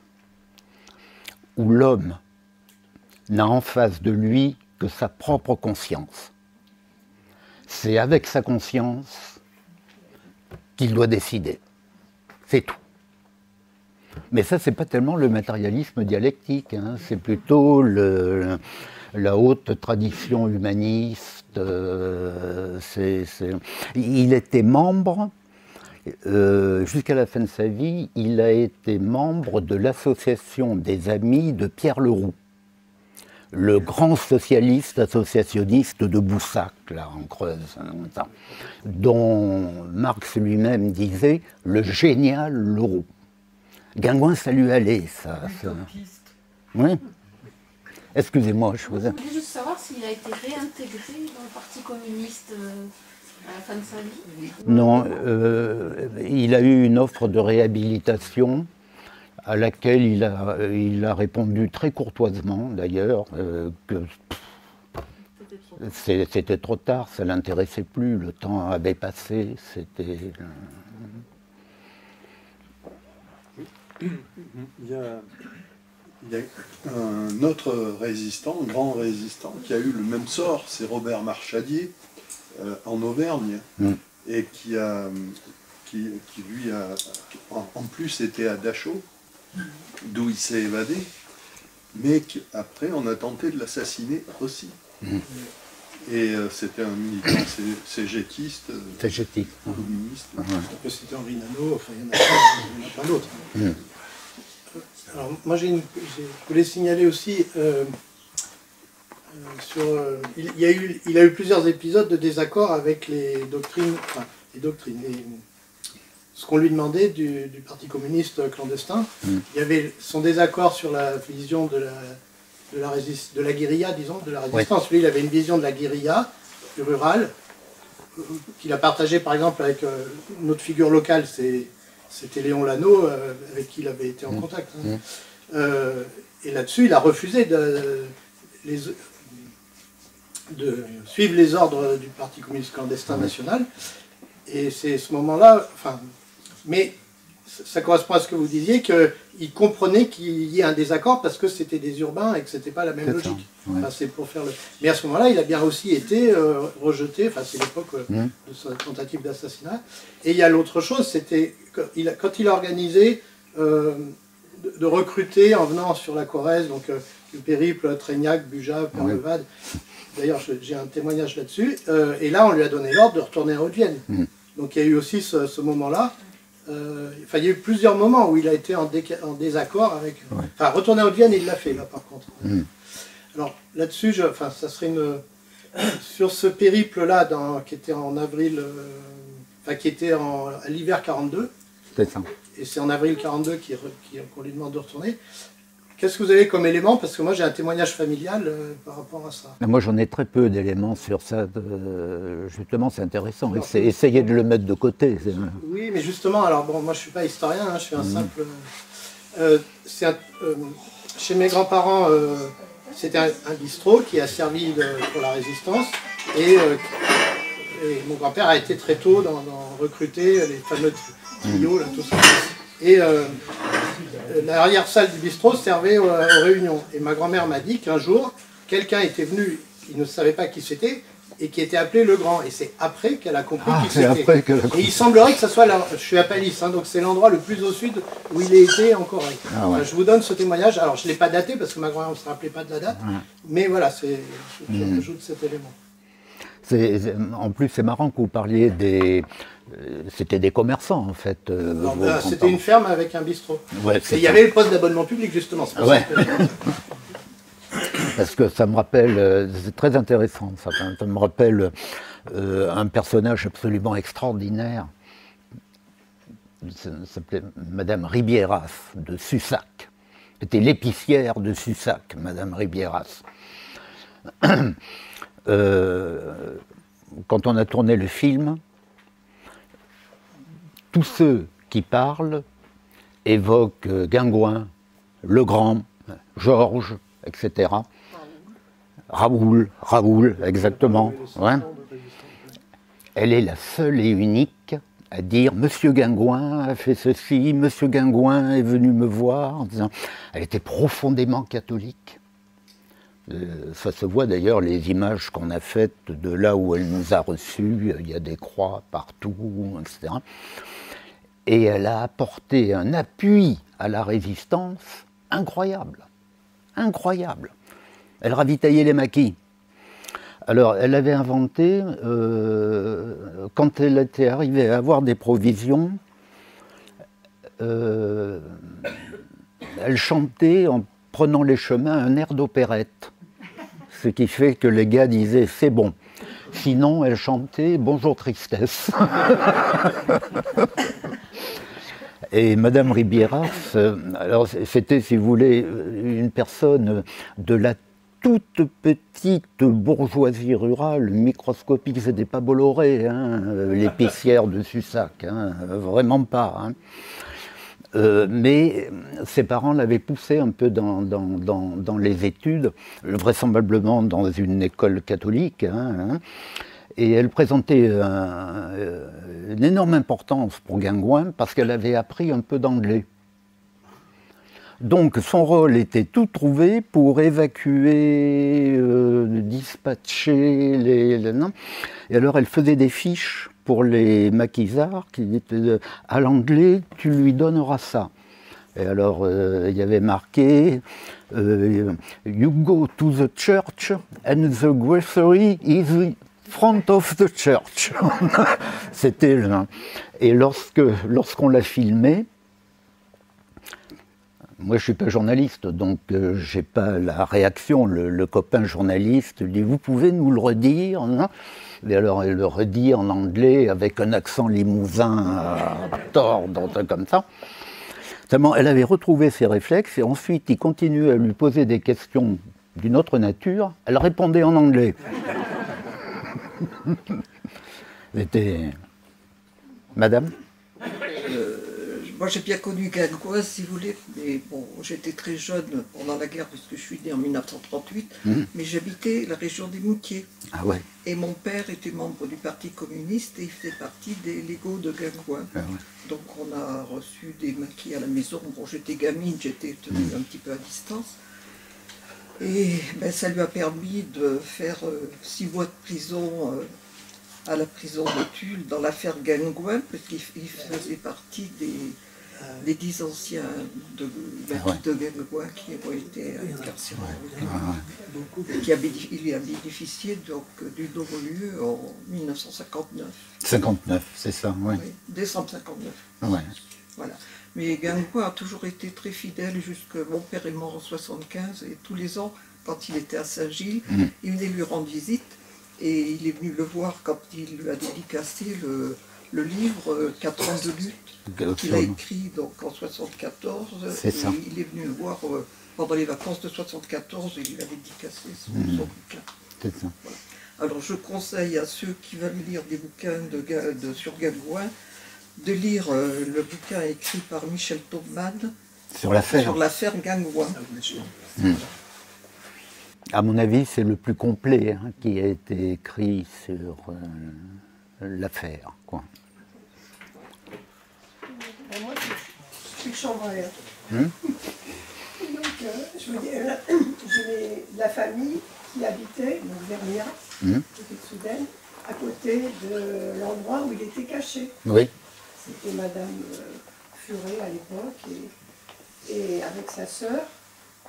B: où l'homme n'a en face de lui que sa propre conscience. C'est avec sa conscience qu'il doit décider. C'est tout. Mais ça, c'est pas tellement le matérialisme dialectique, hein. C'est plutôt la haute tradition humaniste. Il était membre, jusqu'à la fin de sa vie, il a été membre de l'association des amis de Pierre Leroux, le grand socialiste associationniste de Boussac, là, en Creuse, hein, dont Marx lui-même disait « le génial Leroux ». Guingouin, ça lui allait, ça. Oui. Excusez-moi, je vous ai...
F: Je voulais juste savoir s'il a été réintégré dans le Parti communiste à la fin de sa vie.
B: Non, il a eu une offre de réhabilitation à laquelle il a répondu très courtoisement, d'ailleurs, que c'était trop tard, ça ne l'intéressait plus, le temps avait passé, c'était...
A: Il y a un autre résistant, un grand résistant, qui a eu le même sort, c'est Robert Marchadier, en Auvergne, et qui lui a, en plus, était à Dachau, d'où il s'est évadé, mais qu'après, on a tenté de l'assassiner aussi. Et c'était un militant cégétiste, communiste.
G: On peut citer Henri Nadeau, enfin, il y en a plein d'autres. Alors, moi, je voulais signaler aussi, il a eu plusieurs épisodes de désaccord avec les doctrines, ce qu'on lui demandait du Parti communiste clandestin. Il y avait son désaccord sur la vision de la guérilla, disons, de la résistance. Lui, il avait une vision de la guérilla rurale, qu'il a partagée par exemple avec une autre figure locale, c'était Léon Lano, avec qui il avait été en contact. Et là-dessus, il a refusé de suivre les ordres du Parti communiste clandestin national. Et c'est ce moment-là, mais ça correspond à ce que vous disiez, qu'il comprenait qu'il y ait un désaccord parce que c'était des urbains et que c'était pas la même logique. C'est pour faire le... Mais à ce moment-là, il a bien aussi été rejeté, c'est l'époque de sa tentative d'assassinat. Et il y a l'autre chose, c'était quand il a organisé de recruter en venant sur la Corrèze, donc le périple Traignac, Bugeat, Perlevade. D'ailleurs, j'ai un témoignage là-dessus. Et là, on lui a donné l'ordre de retourner en Haute-Vienne. Donc il y a eu aussi ce moment-là. Il y a eu plusieurs moments où il a été en désaccord avec... retourner en Haute-Vienne, il l'a fait, là, par contre. Alors, là-dessus, ça serait sur ce périple-là, qui était en avril... qui était à l'hiver 42.
B: C'est ça.
G: Et c'est en avril 42 qu'on lui demande de retourner. Qu'est-ce que vous avez comme élément? Parce que moi, j'ai un témoignage familial par rapport à ça.
B: Moi, j'en ai très peu d'éléments sur ça. Justement, c'est intéressant. Essayez de le mettre de côté.
G: Oui, mais justement, alors bon, moi, je ne suis pas historien, je suis un simple... chez mes grands-parents, c'était un bistrot qui a servi pour la résistance. Et mon grand-père a été très tôt dans recruter les fameux tuyaux, là, tout ça. Et l'arrière-salle du bistrot servait aux réunions. Et ma grand-mère m'a dit qu'un jour, quelqu'un était venu, il ne savait pas qui c'était, et qui était appelé le Grand. Et c'est après qu'elle a compris qui c'était. Et il semblerait que ça soit là. Je suis à Palis, donc c'est l'endroit le plus au sud où il a été en Corée. Je vous donne ce témoignage. Alors je ne l'ai pas daté parce que ma grand-mère ne se rappelait pas de la date. Mais voilà, je rajoute cet élément.
B: En plus, c'est marrant que vous parliez des... C'était des commerçants, en fait.
G: C'était une ferme avec un bistrot. Et il y avait le poste d'abonnement public, justement.
B: parce que ça me rappelle, c'est très intéressant, ça me rappelle un personnage absolument extraordinaire. Ça s'appelait Madame Ribieras de Sussac. C'était l'épicière de Sussac, Madame Ribieras. Quand on a tourné le film, tous ceux qui parlent évoquent Guingouin, Legrand, Georges, etc. Raoul, exactement. Ouais. Elle est la seule et unique à dire « Monsieur Guingouin a fait ceci, Monsieur Guingouin est venu me voir ». Elle était profondément catholique. Ça se voit d'ailleurs, les images qu'on a faites de là où elle nous a reçus, il y a des croix partout, etc. Et elle a apporté un appui à la résistance incroyable. Incroyable. Elle ravitaillait les maquis. Alors, elle avait inventé, quand elle était arrivée à avoir des provisions, elle chantait en prenant les chemins un air d'opérette. Ce qui fait que les gars disaient « c'est bon ». Sinon, elle chantait « Bonjour tristesse ». Et Madame Ribieras, alors c'était, si vous voulez, une personne de la toute petite bourgeoisie rurale, microscopique, c'était pas Bolloré, hein, l'épicière de Sussac, hein, vraiment pas. Hein. Mais ses parents l'avaient poussée un peu dans les études, vraisemblablement dans une école catholique, hein, et elle présentait une énorme importance pour Guingouin parce qu'elle avait appris un peu d'anglais. Donc son rôle était tout trouvé pour évacuer, dispatcher les non. Et alors elle faisait des fiches pour les maquisards qui disaient à l'anglais tu lui donneras ça. Et alors il y avait marqué you go to the church and the grocery is front of the church. C'était et lorsqu'on l'a filmé. Moi, je ne suis pas journaliste, donc je n'ai pas la réaction. Le copain journaliste dit « Vous pouvez nous le redire ?» Et alors, elle le redit en anglais avec un accent limousin à tordre, comme ça. Tellement, elle avait retrouvé ses réflexes et ensuite, il continuait à lui poser des questions d'une autre nature. Elle répondait en anglais. C'était... Madame ?
H: Moi, j'ai bien connu Guingouin, si vous voulez, mais bon, j'étais très jeune pendant la guerre, puisque je suis né en 1938, mais j'habitais la région des Moutiers.
B: Ah ouais.
H: Et mon père était membre du Parti communiste et il faisait partie des légaux de Guingouin. Ah ouais. Donc on a reçu des maquis à la maison. Bon, j'étais gamine, j'étais tenue un petit peu à distance. Et ben, ça lui a permis de faire 6 mois de prison à la prison de Tulle dans l'affaire Guingouin, parce qu'il faisait partie des 10 anciens de Guingouin qui ont été incarcérés. Il a bénéficié donc du non-lieu en 1959.
B: 59, c'est ça, oui.
H: Oui, décembre 59.
B: Ouais.
H: Voilà. Mais Guingouin a toujours été très fidèle, jusque mon père est mort en 75, et tous les ans, quand il était à Saint-Gilles, il venait lui rendre visite, et il est venu le voir quand il lui a dédicacé le livre 4 ans de lutte qu'il a écrit donc, en 74.
B: C'est ça.
H: Il est venu le voir pendant les vacances de 74 et il lui a dédicacé son bouquin.
B: C'est ça.
H: Voilà. Alors je conseille à ceux qui veulent lire des bouquins sur Guingouin de lire le bouquin écrit par Michel Taubman
B: sur l'affaire
H: Guingouin.
B: À mon avis, c'est le plus complet qui a été écrit sur l'affaire. Quoi.
I: Moi, je suis de Chambre-Air. Donc, je veux dire, j'ai la famille qui habitait, donc Verniat, côté de Soudaine, à côté de l'endroit où il était caché. Oui. C'était Madame Furet à l'époque, et avec sa sœur.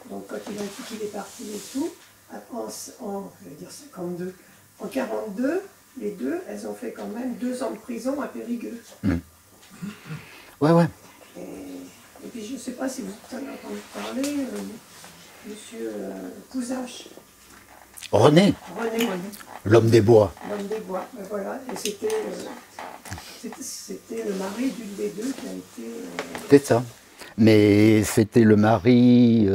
I: Donc quand il a dit qu'il est parti et tout, je vais dire 52, en 42, les deux, elles ont fait quand même 2 ans de prison à Périgueux.
B: Ouais.
I: Et puis je ne sais pas si vous en avez entendu parler, monsieur Cousache,
B: René,
I: René,
B: l'homme des bois.
I: l'homme des bois. Ben voilà, et c'était le mari d'une des deux qui a été...
B: C'est ça. Mais c'était le mari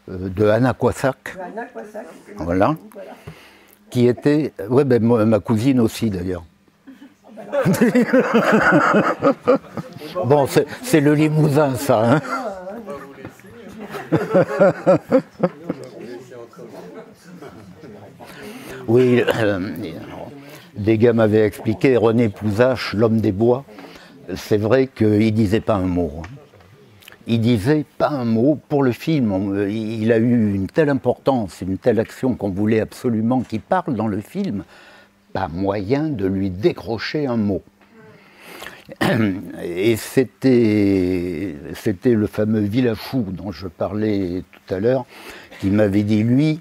B: de Anna Quassac,
I: Anna Quassac.
B: voilà, qui était, ouais, ben, ma cousine aussi d'ailleurs. Bon, c'est le Limousin, ça. Hein. Oui, des gars m'avaient expliqué, René Pouzache, l'homme des bois, c'est vrai qu'il disait pas un mot. Hein. Il disait pas un mot pour le film. Il a eu une telle importance, une telle action qu'on voulait absolument qu'il parle dans le film. Pas moyen de lui décrocher un mot. Et c'était le fameux Villafou dont je parlais tout à l'heure, qui m'avait dit, lui,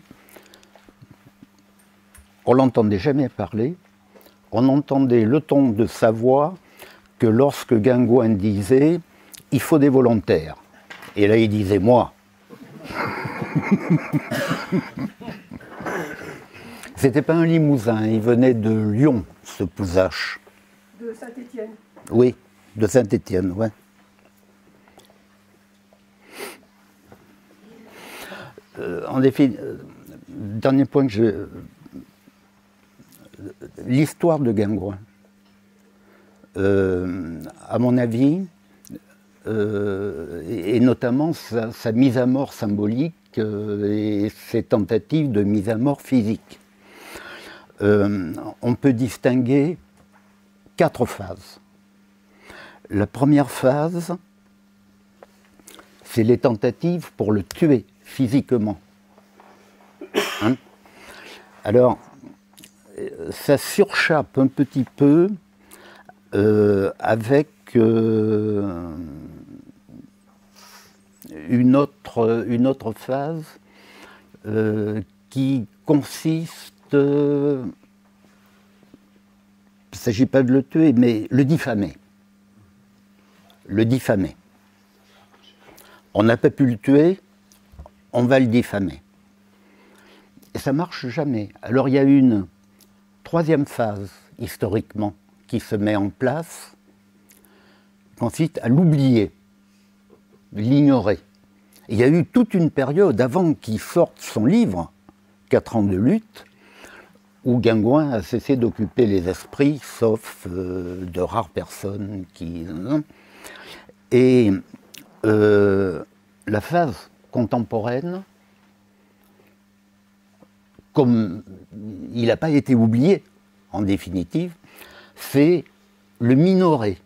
B: on l'entendait jamais parler, on entendait le ton de sa voix que lorsque Guingouin disait « il faut des volontaires ». Et là, il disait « moi ». C'était pas un Limousin, il venait de Lyon, ce Pouzache.
I: De Saint-Étienne.
B: Oui, de Saint-Étienne, ouais. En effet, dernier point que je... L'histoire de Guingouin, à mon avis, et notamment sa mise à mort symbolique et ses tentatives de mise à mort physique. On peut distinguer 4 phases. La première phase, c'est les tentatives pour le tuer physiquement. Hein? Alors, ça surchappe un petit peu avec une autre phase qui consiste, il ne s'agit pas de le tuer, mais le diffamer. Le diffamer. On n'a pas pu le tuer, on va le diffamer. Et ça ne marche jamais. Alors il y a une 3e phase, historiquement, qui se met en place, consiste à l'oublier, l'ignorer. Il y a eu toute une période, avant qu'il sorte son livre, 4 ans de lutte, où Guingouin a cessé d'occuper les esprits, sauf de rares personnes qui... Et la phase contemporaine, comme il n'a pas été oublié, en définitive, c'est le minorer.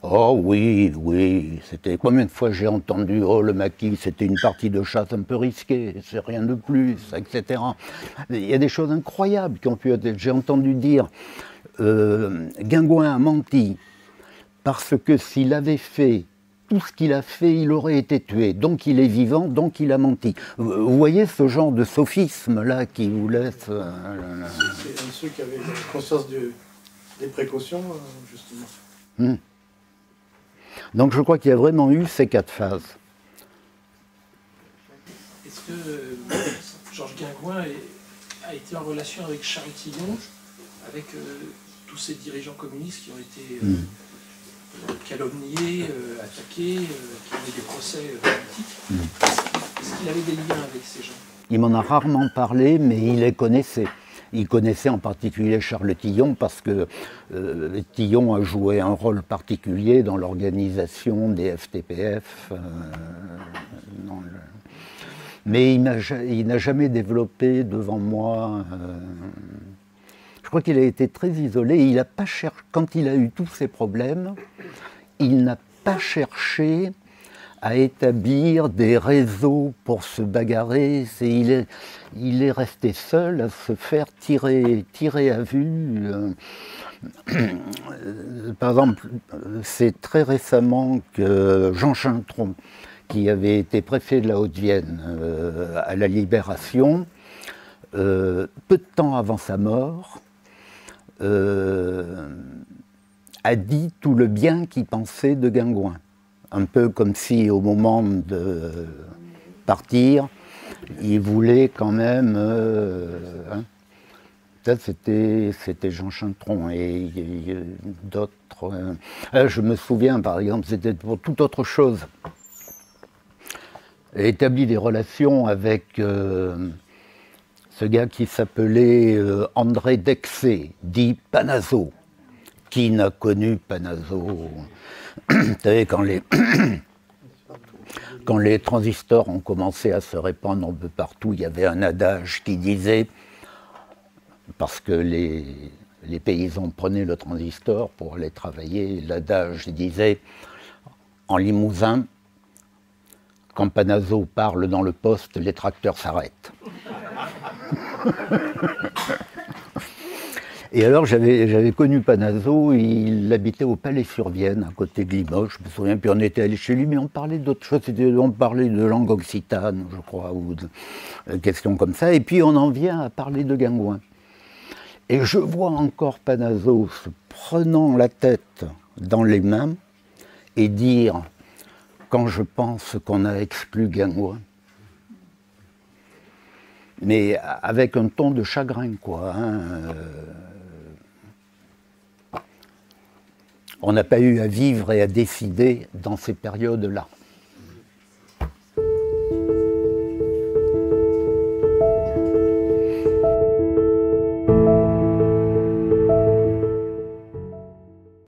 B: Oh oui, oui, c'était combien de fois j'ai entendu, oh le maquis, c'était une partie de chasse un peu risquée, c'est rien de plus, etc. Il y a des choses incroyables qui ont pu être... J'ai entendu dire, Guingouin a menti, parce que s'il avait fait tout ce qu'il a fait, il aurait été tué. Donc il est vivant, donc il a menti. Vous voyez ce genre de sophisme-là qui vous laisse...
G: C'est un de ceux qui avaient conscience des précautions, justement.
B: Donc je crois qu'il y a vraiment eu ces 4 phases.
J: Est-ce que Georges Guingouin a été en relation avec Charles Tillon, avec tous ces dirigeants communistes qui ont été calomniés, attaqués, qui ont eu des procès politiques? Est-ce qu'il avait des liens avec ces gens?
B: Il m'en a rarement parlé, mais il les connaissait. Il connaissait en particulier Charles Tillon parce que Tillon a joué un rôle particulier dans l'organisation des FTPF. Mais il n'a jamais développé devant moi... Je crois qu'il a été très isolé. Il a pas cherché, quand il a eu tous ces problèmes, il n'a pas cherché à établir des réseaux pour se bagarrer. Il est resté seul à se faire tirer à vue. Par exemple, c'est très récemment que Jean Chintron, qui avait été préfet de la Haute-Vienne à la Libération, peu de temps avant sa mort, a dit tout le bien qu'il pensait de Guingouin. Un peu comme si, au moment de partir, il voulait quand même... Peut-être c'était Jean Chantron et d'autres... je me souviens, par exemple, c'était pour toute autre chose. Il a établi des relations avec ce gars qui s'appelait André Dexé, dit Panazzo. Qui n'a connu Panazzo? Vous savez, quand les transistors ont commencé à se répandre un peu partout, il y avait un adage qui disait, parce que les paysans prenaient le transistor pour aller travailler, l'adage disait, en Limousin, quand Panazzo parle dans le poste, les tracteurs s'arrêtent. Et alors j'avais connu Panazzo, il habitait au Palais-sur-Vienne, à côté de Limoges, je me souviens, puis on était allé chez lui, mais on parlait d'autres choses, on parlait de langue occitane, je crois, ou de questions comme ça, et puis on en vient à parler de Guingouin. Et je vois encore Panazzo se prenant la tête dans les mains et dire, quand je pense qu'on a exclu Guingouin, mais avec un ton de chagrin, quoi. Hein. On n'a pas eu à vivre et à décider dans ces périodes-là.